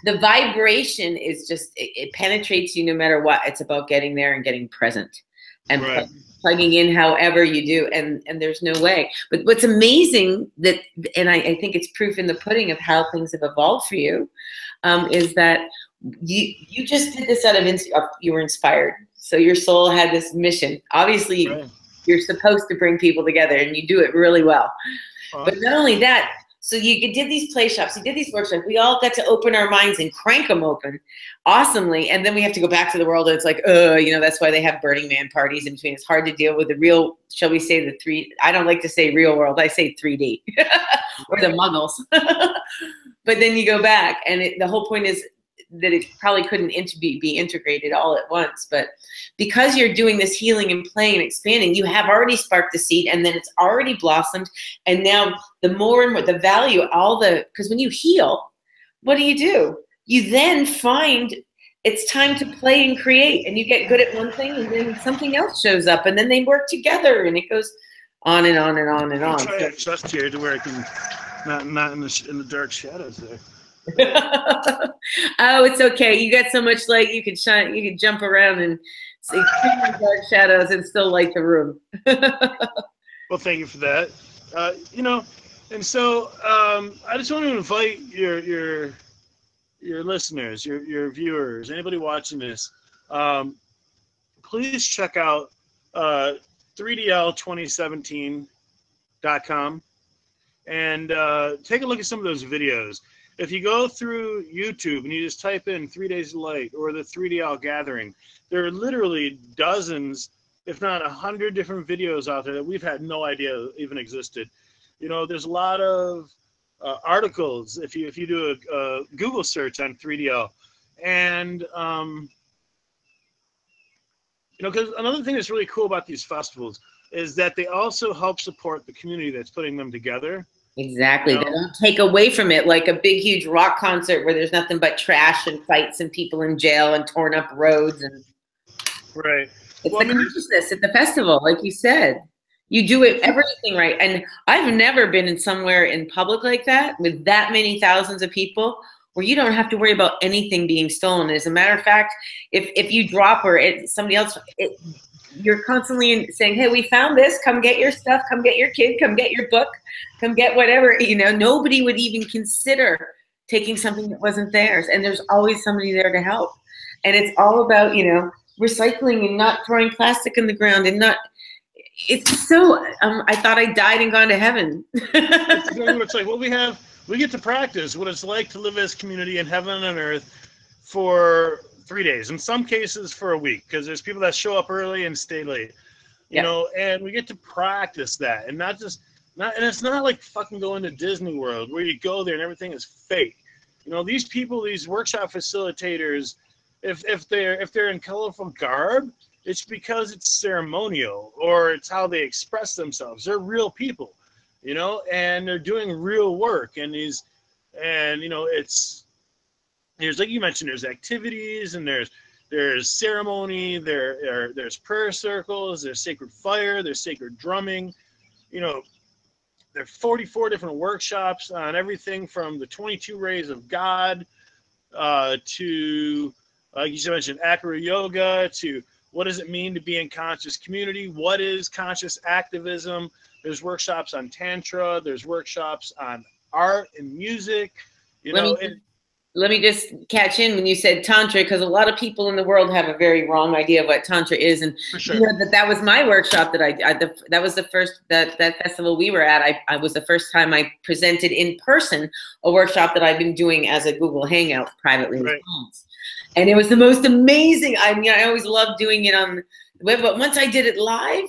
the vibration is just it penetrates you no matter what. It's about getting there and getting present and plugging in however you do. And there's no way. But what's amazing that, and I think it's proof in the pudding of how things have evolved for you, is that you just did this out of you were inspired. So your soul had this mission. Obviously, you're supposed to bring people together, and you do it really well. But not only that, so you did these play shops, you did these workshops. We all got to open our minds and crank them open awesomely. And then we have to go back to the world, and it's like, you know, that's why they have Burning Man parties in between. It's hard to deal with the real, shall we say, I don't like to say real world. I say 3D or the muggles. But then you go back, and the whole point is that it probably couldn't be integrated all at once. But because you're doing this healing and playing and expanding, you have already sparked the seed, and then it's already blossomed. And now the more and more the value, because when you heal, what do? You then find it's time to play and create, and you get good at one thing, and then something else shows up, and then they work together, and it goes on and on and on and on. Try to adjust here to where I can not in the dark shadows there. Oh, it's okay. You got so much light, you can shine. You can jump around and see dark shadows and still light the room. Well, thank you for that. You know, and so I just want to invite your listeners, your viewers, anybody watching this, please check out 3dl2017.com and take a look at some of those videos. If you go through YouTube and you just type in 3 Days of Light or the 3DL Gathering, there are literally dozens, if not 100 different videos out there that we've had no idea even existed. You know, there's a lot of articles if you do a Google search on 3DL, and you know, because another thing that's really cool about these festivals is that they also help support the community that's putting them together. Exactly. You know? They don't take away from it like a big, huge rock concert where there's nothing but trash and fights and people in jail and torn up roads. And right. It's the consciousness at the festival, like you said. You do it, everything right. And I've never been in somewhere in public like that with that many thousands of people where you don't have to worry about anything being stolen. As a matter of fact, if you drop or somebody else, you're constantly saying, hey, we found this, come get your stuff, come get your kid, come get your book, come get whatever. You know, nobody would even consider taking something that wasn't theirs. And there's always somebody there to help. And it's all about, you know, recycling and not throwing plastic in the ground and not, it's so, I thought I died and gone to heaven. It's exactly what it's like. Well, we get to practice what it's like to live as community in heaven and earth for 3 days, in some cases for a week, because there's people that show up early and stay late, you know, and we get to practice that, and and it's not like fucking going to Disney World where you go there and everything is fake. You know, these people, these workshop facilitators, if they're in colorful garb, it's because it's ceremonial or it's how they express themselves. They're real people, you know, and they're doing real work, and you know, there's, like you mentioned, there's activities and there's ceremony, there's prayer circles, there's sacred fire, there's sacred drumming. You know, there are 44 different workshops on everything from the 22 rays of God to, like you mentioned, acro yoga, to what does it mean to be in conscious community? What is conscious activism? There's workshops on Tantra. There's workshops on art and music. You know, let me just catch in when you said Tantra, because a lot of people in the world have a very wrong idea of what Tantra is. And for sure. You know, that was my workshop that was the first, that festival we were at. I was the first time I presented in person a workshop that I've been doing as a Google Hangout privately with clients. And it was the most amazing. I mean, I always loved doing it on the web, but once I did it live,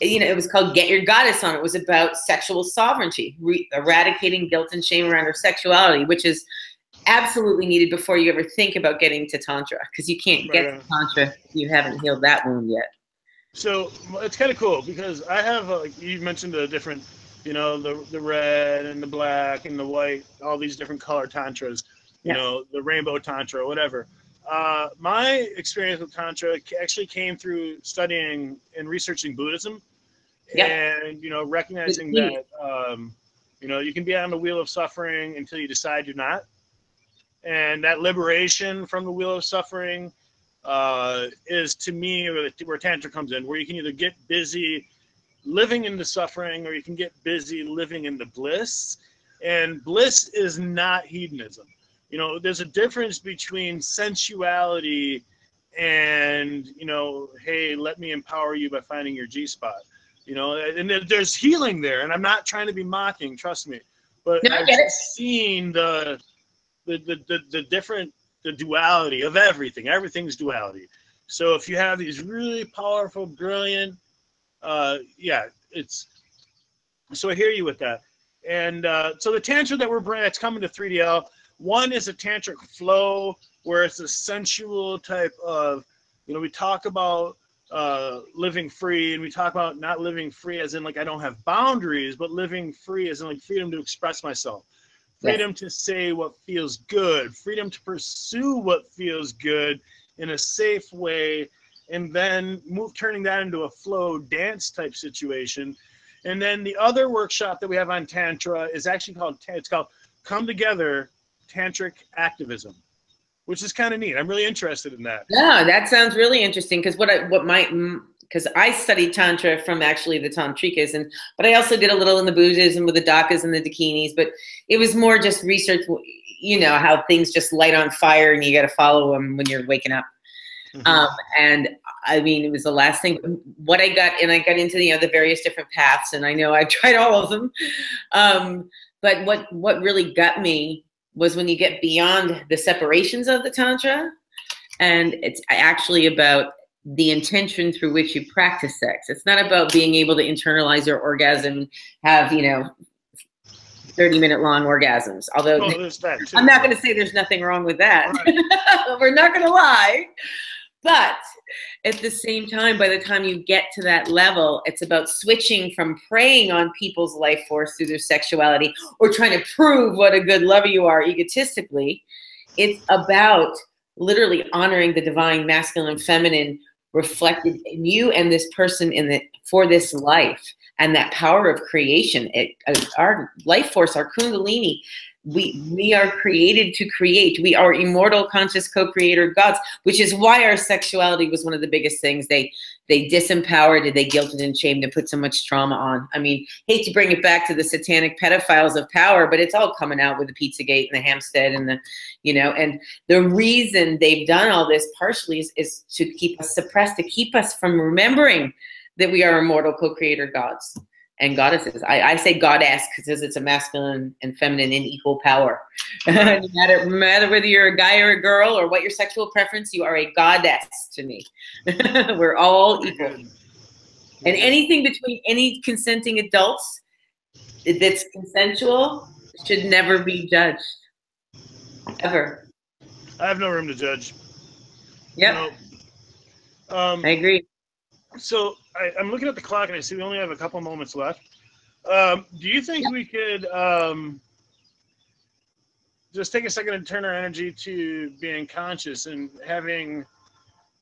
you know, it was called Get Your Goddess On. It was about sexual sovereignty, eradicating guilt and shame around our sexuality, which is absolutely needed before you ever think about getting to Tantra, because you can't get to Tantra if you haven't healed that wound yet. So it's kind of cool because I have, you mentioned the different, you know, the red and the black and the white, all these different color Tantras, you know, the rainbow Tantra, whatever. My experience with Tantra actually came through studying and researching Buddhism, and, you know, recognizing that, you know, you can be on the wheel of suffering until you decide you're not. And that liberation from the wheel of suffering is, to me, where Tantra comes in, where you can either get busy living in the suffering or you can get busy living in the bliss. And bliss is not hedonism. You know, there's a difference between sensuality and, you know, hey, let me empower you by finding your G-spot. You know, and there's healing there. And I'm not trying to be mocking, trust me. But I've just seen the duality of everything. Everything's duality. So if you have these really powerful, brilliant, so I hear you with that. And so the Tantra that that's coming to 3DL, One is a tantric flow, where it's a sensual type of, you know, we talk about living free, and we talk about not living free as in like I don't have boundaries, but living free as in like freedom to express myself, freedom to say what feels good, freedom to pursue what feels good in a safe way, and then turning that into a flow dance type situation. And then the other workshop that we have on Tantra is actually called Come Together Tantric Activism, which is kind of neat. I'm really interested in that. Yeah, that sounds really interesting, because because I studied Tantra from actually the Tantrikas, but I also did a little in the Buddhism with the Dakas and the Dakinis, but it was more just research, you know, how things just light on fire and you got to follow them when you're waking up. And I mean, it was the last thing what I got, and I got into the various different paths, and I know I've tried all of them. But what really got me was when you get beyond the separations of the Tantra, and it's actually about the intention through which you practice sex. It's not about being able to internalize your orgasm, have, 30-minute long orgasms. Although I'm not going to say there's nothing wrong with that. Right. We're not going to lie. But at the same time, by the time you get to that level, it's about switching from preying on people's life force through their sexuality or trying to prove what a good lover you are egotistically. It's about literally honoring the divine masculine and feminine reflected in you and this person for this life, and that power of creation. Our life force, our kundalini, we are created to create. We are immortal, conscious co-creator gods, which is why our sexuality was one of the biggest things they disempowered, they guilted and shamed and put so much trauma on. I mean, hate to bring it back to the satanic pedophiles of power, but it's all coming out with the Pizzagate and the Hampstead and and the reason they've done all this partially is to keep us suppressed, to keep us from remembering that we are immortal co-creator gods and goddesses. I say goddess because it's a masculine and feminine in equal power. No matter whether you're a guy or a girl or what your sexual preference, you are a goddess to me. We're all equal. And anything between any consenting adults that's consensual should never be judged. Ever. I have no room to judge. Yep. I agree. So I'm looking at the clock and I see we only have a couple moments left. Do you think we could just take a second and turn our energy to being conscious and having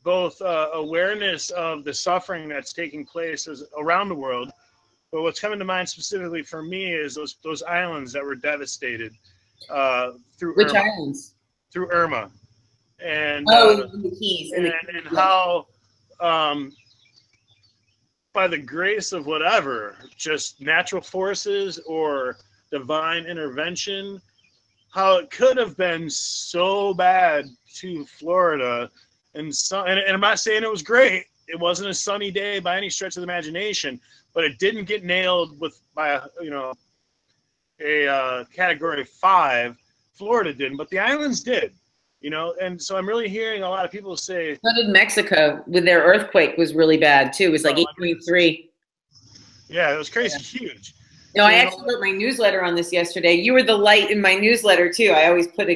both awareness of the suffering that's taking place around the world, but what's coming to mind specifically for me is those islands that were devastated through Which Irma. islands? Through Irma. And in the Keys. And how by the grace of whatever, just natural forces or divine intervention, how it could have been so bad to Florida. And I'm not saying it was great. It wasn't a sunny day by any stretch of the imagination, but it didn't get nailed by a category 5. Florida didn't, but the islands did. And so I'm really hearing a lot of people say. So did Mexico with their earthquake was really bad too. It was like 8.3. Yeah, it was crazy, huge. No, I actually wrote my newsletter on this yesterday. You were the light in my newsletter too. I always put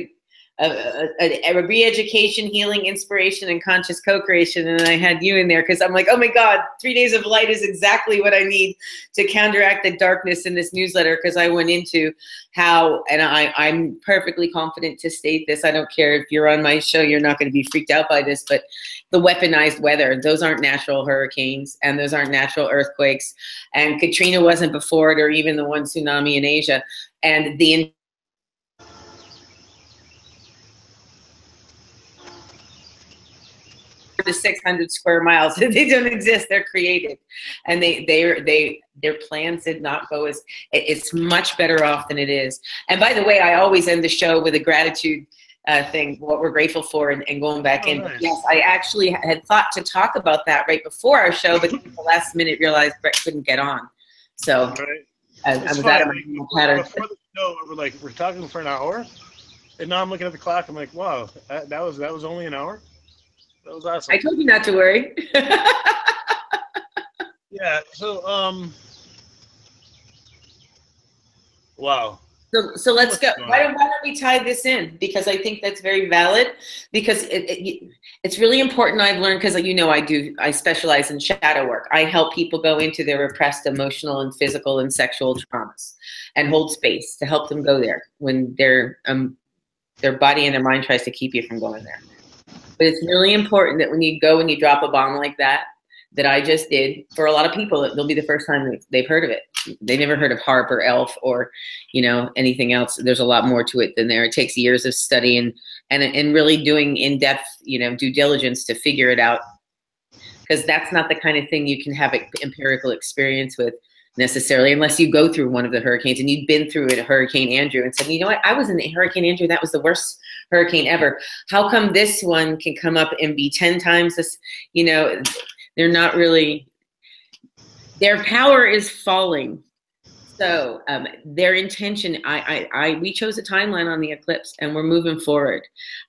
a re-education, healing, inspiration, and conscious co-creation, and I had you in there because I'm like, oh my God, 3 days of light is exactly what I need to counteract the darkness in this newsletter, because I went into how, and I'm perfectly confident to state this, I don't care if you're on my show, you're not going to be freaked out by this, but the weaponized weather, those aren't natural hurricanes, and those aren't natural earthquakes, and Katrina wasn't before it, or even the one tsunami in Asia, and the the 600 square miles. They don't exist. They're created, and their plans did not go as. It's much better off than it is. And by the way, I always end the show with a gratitude thing, what we're grateful for, and going back in. Nice. Yes, I actually had thought to talk about that right before our show, but at the last minute realized Brett couldn't get on. So I was out of my pattern. Before the show, we're talking for an hour, and now I'm looking at the clock. I'm like, wow, that was only an hour. That was awesome. I told you not to worry. Yeah. So, wow. So let's go. Why don't we tie this in? Because I think that's very valid. Because it's really important. I've learned, because I specialize in shadow work. I help people go into their repressed emotional and physical and sexual traumas, and hold space to help them go there when their body and their mind tries to keep you from going there. But it's really important that when you go and you drop a bomb like that I just did, for a lot of people, it'll be the first time they've heard of it. They never heard of HARP or ELF or, anything else. There's a lot more to it than there. It takes years of study and really doing in-depth, due diligence to figure it out. Because that's not the kind of thing you can have empirical experience with necessarily, unless you go through one of the hurricanes and you've been through a Hurricane Andrew and said, you know what, I was in Hurricane Andrew, that was the worst hurricane ever. How come this one can come up and be 10 times this, they're not really, their power is falling. So their intention, we chose a timeline on the eclipse and we're moving forward.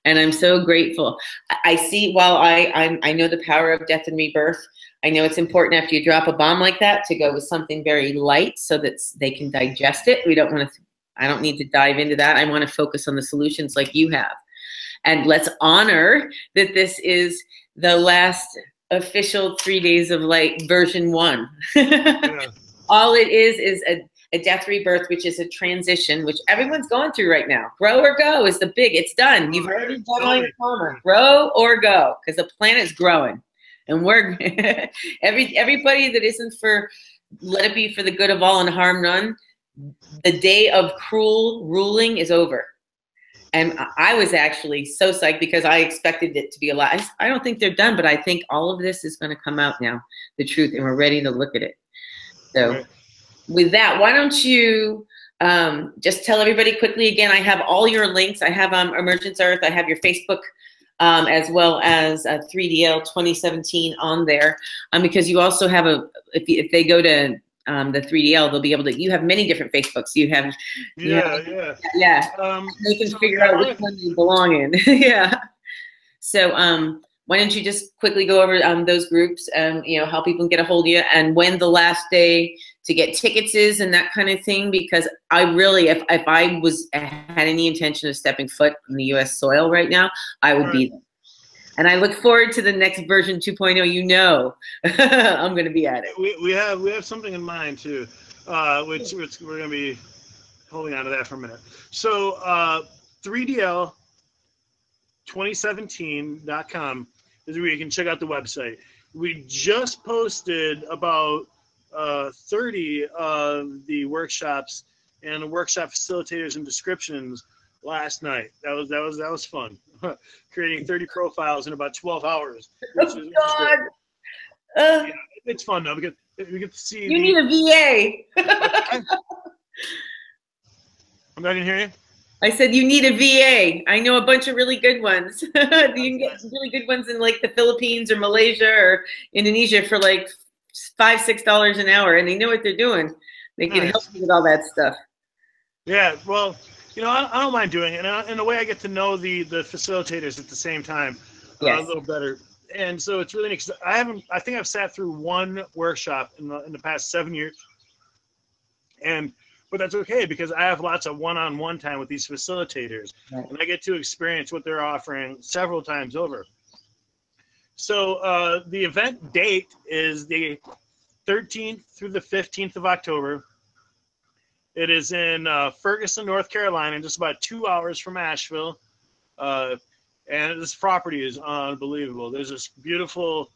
And I'm so grateful. I see, while I know the power of death and rebirth, I know it's important after you drop a bomb like that to go with something very light so that they can digest it. I don't need to dive into that. I want to focus on the solutions like you have. And let's honor that this is the last official 3 days of light version 1. Yeah. All it is a death rebirth, which is a transition, which everyone's going through right now. Grow or go is the big, it's done. You've already done all your homework. Grow or go, because the planet's growing. And we're, everybody that isn't for, let it be for the good of all and harm none, the day of cruel ruling is over. And I was actually so psyched because I expected it to be a lot. I don't think they're done, but I think all of this is going to come out now, the truth, and we're ready to look at it. So with that, why don't you just tell everybody quickly again, I have all your links. I have Emergence Earth. I have your Facebook as well as 3DL 2017 on there, because you also have if they go to the 3DL, they'll be able to, you have many different Facebooks. You have, they can figure out which one you belong in. Yeah. So why don't you just quickly go over those groups and, how people can get a hold of you and when the last day to get tickets is and that kind of thing, because I really, if I had any intention of stepping foot on the U.S. soil right now, I would be there. And I look forward to the next version 2.0. I'm going to be at it. We have something in mind too, which we're going to be holding on to that for a minute. So 3DL 2017.com is where you can check out the website. We just posted about 30 of the workshops and the workshop facilitators and descriptions last night. That was fun. Creating 30 profiles in about 12 hours. Which is God. Yeah, it's fun though because we get to see. You need a VA. I'm not gonna hear you. I said you need a VA. I know a bunch of really good ones. You can get some really good ones in like the Philippines or Malaysia or Indonesia for like $5-6 an hour, and they know what they're doing. They can help you with all that stuff. Yeah, well, I don't mind doing it. And in a way, I get to know the facilitators at the same time a little better. And so it's really neat. I think I've sat through one workshop in the past 7 years. But that's okay because I have lots of one-on-one time with these facilitators. Right. And I get to experience what they're offering several times over. So the event date is the 13th through the 15th of October. It is in Ferguson, North Carolina, just about 2 hours from Asheville. And this property is unbelievable. There's this beautiful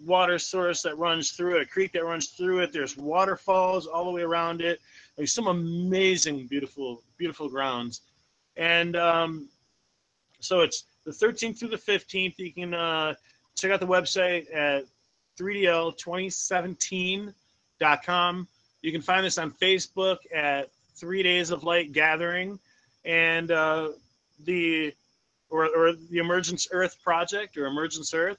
water source that runs through it, a creek that runs through it. There's waterfalls all the way around it. There's some amazing, beautiful, beautiful grounds. And so it's the 13th through the 15th. You can check out the website at 3DL2017.com. You can find this on Facebook at 3 Days of Light Gathering and the Emergence Earth Project or Emergence Earth.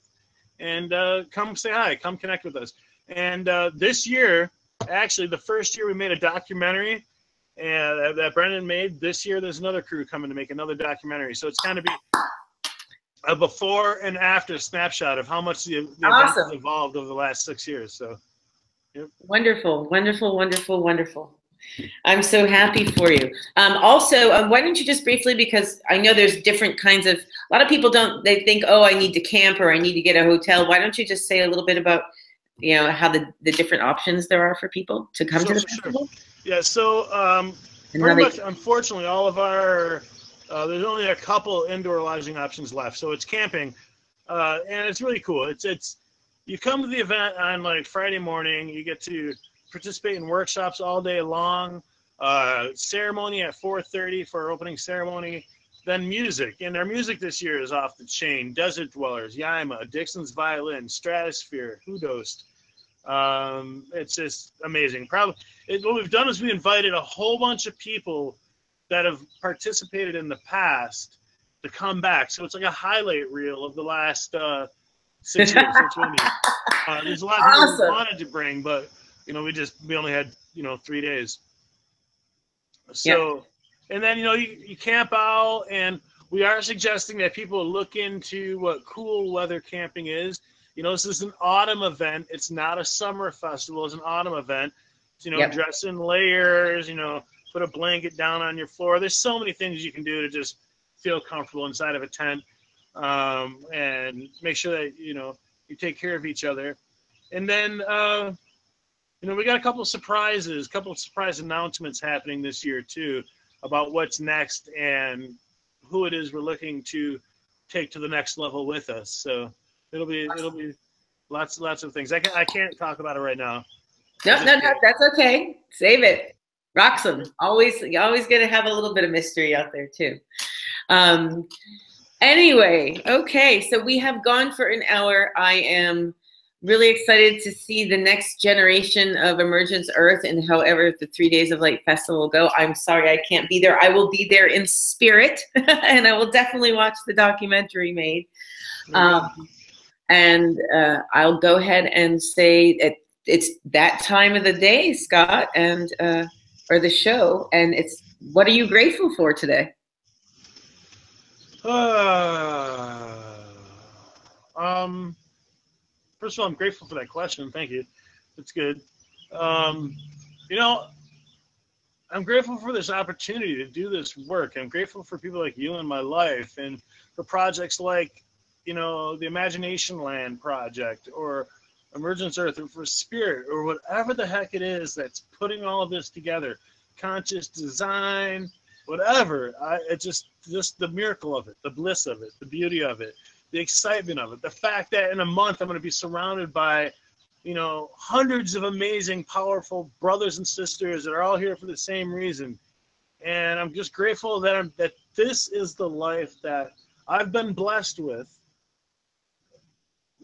And come say hi, come connect with us. And this year, actually, the first year we made a documentary that Brendan made. This year, there's another crew coming to make another documentary. So it's going to be a before and after snapshot of how much the event has evolved over the last 6 years. So, yep. Wonderful, wonderful, wonderful, wonderful. I'm so happy for you. Also, why don't you just briefly, because I know there's different kinds of, a lot of people don't, they think, oh, I need to camp or I need to get a hotel. Why don't you just say a little bit about, you know, how the different options there are for people to come to the festival? Sure. Yeah, so pretty much, unfortunately, all of our, there's only a couple indoor lodging options left. So it's camping, and it's really cool. It's you come to the event on like Friday morning, you get to participate in workshops all day long, ceremony at 4:30 for our opening ceremony, then music. And our music this year is off the chain. Desert Dwellers, Yaima, Dixon's Violin, Stratosphere, Hudost. It's just amazing. What we've done is we invited a whole bunch of people that have participated in the past to come back. So it's like a highlight reel of the last 6 years. There's a lot of people we wanted to bring, but you know, we only had, you know, 3 days. So, and then, you know, you camp out, and we are suggesting that people look into what cool weather camping is. You know, this is an autumn event. It's not a summer festival. It's an autumn event. You know, dress in layers, you know, put a blanket down on your floor. There's so many things you can do to just feel comfortable inside of a tent, and make sure that, you know, you take care of each other. And then, you know, we got a couple of surprise announcements happening this year too, about what's next and who it is we're looking to take to the next level with us. So it'll be lots of things. I can't talk about it right now. No, that's okay. Save it. Rocksome. You always get to have a little bit of mystery out there too. Anyway, okay, so we have gone for an hour. I am really excited to see the next generation of Emergence Earth and however the 3 Days of Light Festival will go. I'm sorry I can't be there. I will be there in spirit, and I will definitely watch the documentary made. And I'll go ahead and say it's that time of the day, Scott, and or the show, and it's, what are you grateful for today? First of all, I'm grateful for that question. Thank you. That's good. You know, I'm grateful for this opportunity to do this work. I'm grateful for people like you in my life, and for projects like, you know, the Imagination Land project, or Emergence Earth, or for Spirit, or whatever the heck it is that's putting all of this together. Conscious design, whatever. It's just the miracle of it, the bliss of it, the beauty of it, the excitement of it, the fact that in a month I'm going to be surrounded by, you know, hundreds of amazing, powerful brothers and sisters that are all here for the same reason. And I'm just grateful that this is the life that I've been blessed with,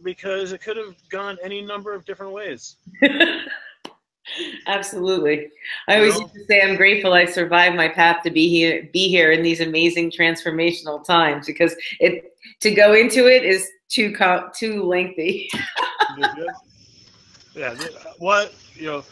because it could have gone any number of different ways. Absolutely. I always used to say I'm grateful I survived my path to be here in these amazing transformational times, because to go into it is too lengthy. Yeah. What, you know,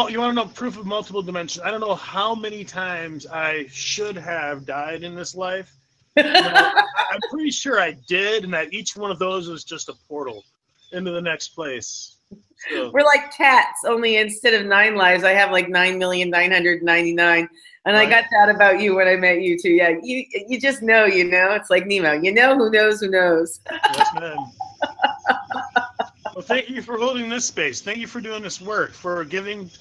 you want to know proof of multiple dimensions? I don't know how many times I should have died in this life. You know, I'm pretty sure I did, and that each one of those was just a portal into the next place. So. We're like cats, only instead of 9 lives, I have like 9,999,000. And I got that about you when I met you too. Yeah, you just know, you know. It's like Nemo. You know who knows who knows. Yes, ma'am. Well, thank you for holding this space. Thank you for doing this work, for giving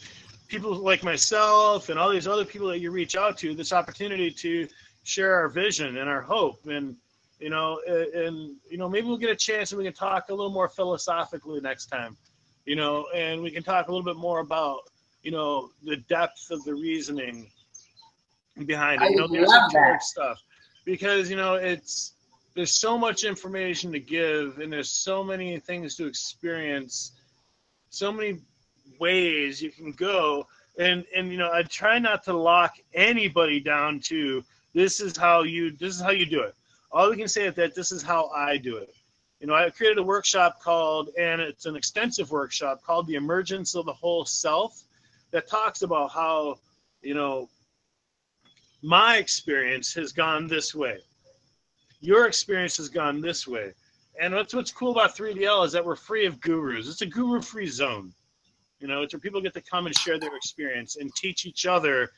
people like myself and all these other people that you reach out to this opportunity to share our vision and our hope. And you know, maybe we'll get a chance and we can talk a little more philosophically next time. You know, and we can talk a little bit more about, you know, the depth of the reasoning behind it. You know, the esoteric stuff, because, you know, there's so much information to give, and there's so many things to experience, so many ways you can go, and you know, I try not to lock anybody down to this is how you do it. All we can say is that this is how I do it. You know, I created a workshop and it's an extensive workshop called The Emergence of the Whole Self, that talks about how, you know, my experience has gone this way. Your experience has gone this way. And what's cool about 3DL is that we're free of gurus. It's a guru-free zone. You know, it's where people get to come and share their experience and teach each other,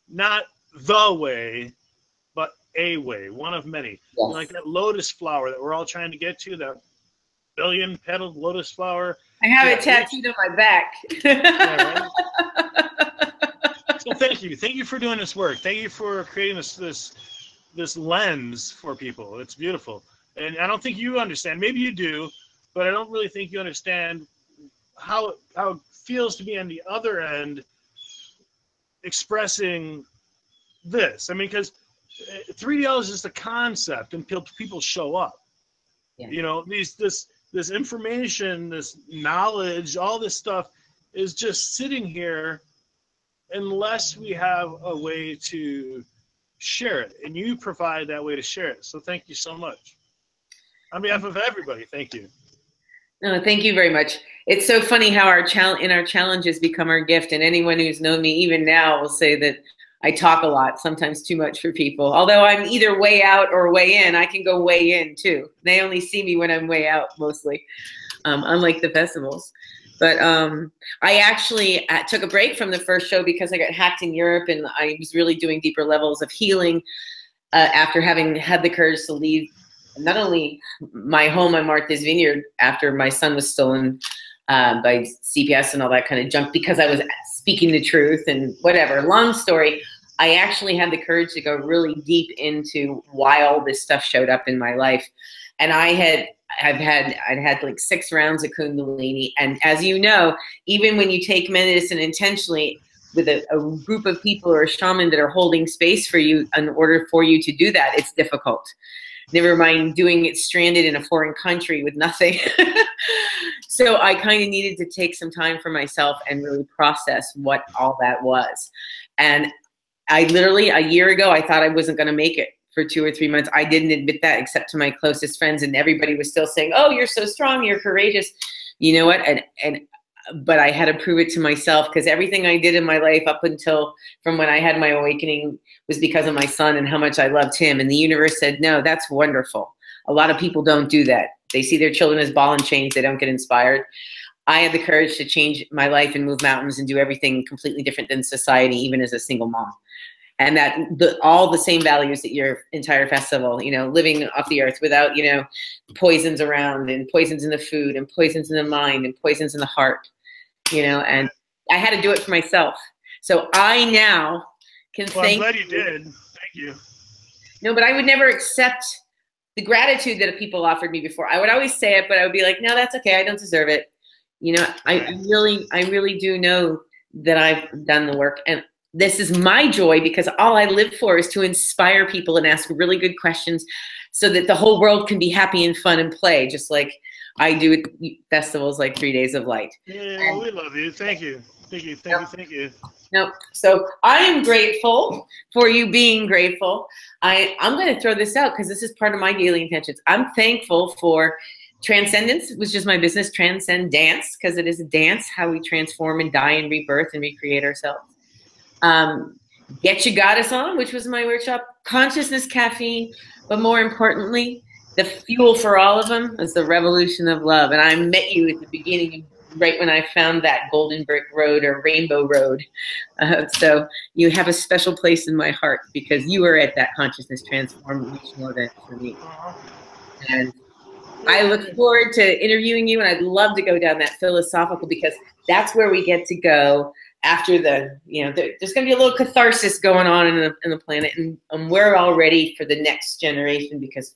not the way, but a way, one of many. Yes. You know, like that lotus flower that we're all trying to get to, that billion-petaled lotus flower. I have it tattooed on my back. Yeah, right? So thank you for doing this work. Thank you for creating this lens for people. It's beautiful, and I don't think you understand. Maybe you do, but I don't really think you understand how it feels to be on the other end, expressing this. I mean, because 3DL is just a concept until people show up. Yeah. You know, this information, this knowledge, all this stuff is just sitting here unless we have a way to share it. And you provide that way to share it. So thank you so much. On behalf of everybody, thank you. No, thank you very much. It's so funny how our challenges become our gift. And anyone who's known me even now will say that I talk a lot, sometimes too much for people. Although I'm either way out or way in, I can go way in too. They only see me when I'm way out mostly, unlike the festivals. But I actually took a break from the first show because I got hacked in Europe, and I was really doing deeper levels of healing after having had the courage to leave not only my home on Martha's Vineyard after my son was stolen by CPS and all that kind of junk, because I was speaking the truth and whatever. Long story, I actually had the courage to go really deep into why all this stuff showed up in my life. And I'd had like 6 rounds of Kundalini. And as you know, even when you take medicine intentionally with a group of people or a shaman that are holding space for you in order for you to do that, it's difficult. Never mind doing it stranded in a foreign country with nothing. So I kind of needed to take some time for myself and really process what all that was. And I literally, a year ago, I thought I wasn't going to make it for 2 or 3 months. I didn't admit that except to my closest friends, and everybody was still saying, oh, you're so strong, you're courageous. You know what? But I had to prove it to myself, because everything I did in my life up until from when I had my awakening was because of my son and how much I loved him. And the universe said, no, that's wonderful. A lot of people don't do that. They see their children as ball and chains. They don't get inspired. I had the courage to change my life and move mountains and do everything completely different than society, even as a single mom. And that all the same values that your entire festival, you know, living off the earth without, you know, poisons around, and poisons in the food, and poisons in the mind, and poisons in the heart, you know, and I had to do it for myself. So I now can I'm glad you did. Thank you. No, but I would never accept the gratitude that people offered me before. I would always say it, but I would be like, no, that's okay. I don't deserve it. You know, I really do know that I've done the work, and this is my joy, because all I live for is to inspire people and ask really good questions so that the whole world can be happy and fun and play, just like I do at festivals like 3 Days of Light. Yeah, we love you. Thank you. Thank you. Thank you. Thank you. No, so I am grateful for you being grateful. I'm going to throw this out because this is part of my daily intentions. I'm thankful for transcendence, which is my business, Transcend Dance, because it is a dance, how we transform and die and rebirth and recreate ourselves. Get Your Goddess On, which was my workshop, Consciousness Caffeine, but more importantly, the fuel for all of them is the revolution of love. And I met you at the beginning, right when I found that Golden Brick Road or Rainbow Road. So you have a special place in my heart because you were at that consciousness transformational event for me. And I look forward to interviewing you, and I'd love to go down that philosophical, because that's where we get to go after the, you know, there's going to be a little catharsis going on in the planet, and we're all ready for the next generation, because,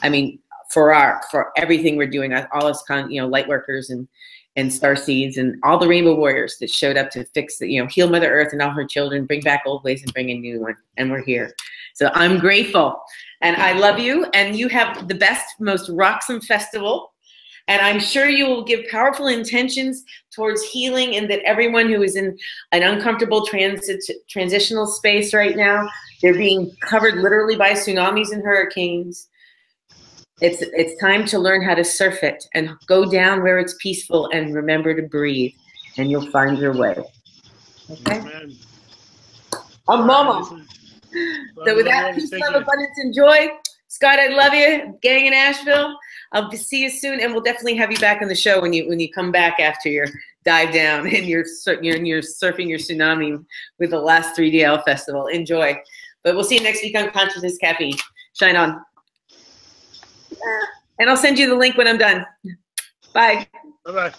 I mean, for everything we're doing, all us, you know, light workers and star seeds and all the rainbow warriors that showed up to fix the, you know, heal Mother Earth and all her children, bring back old ways and bring a new one, and we're here. So I'm grateful, and I love you, and you have the best, most Rocksome festival. And I'm sure you will give powerful intentions towards healing, and that everyone who is in an uncomfortable transitional space right now, they're being covered literally by tsunamis and hurricanes. It's time to learn how to surf it and go down where it's peaceful, and remember to breathe, and you'll find your way. Okay? Amen. I'm Mama. So with that, peace, love, abundance, and joy. Scott, I love you. Gang in Asheville. I'll see you soon, and we'll definitely have you back on the show when you come back after your dive down and you're surfing your tsunami with the last 3DL festival. Enjoy. But we'll see you next week on Consciousness Caffeine. Shine on. And I'll send you the link when I'm done. Bye. Bye-bye.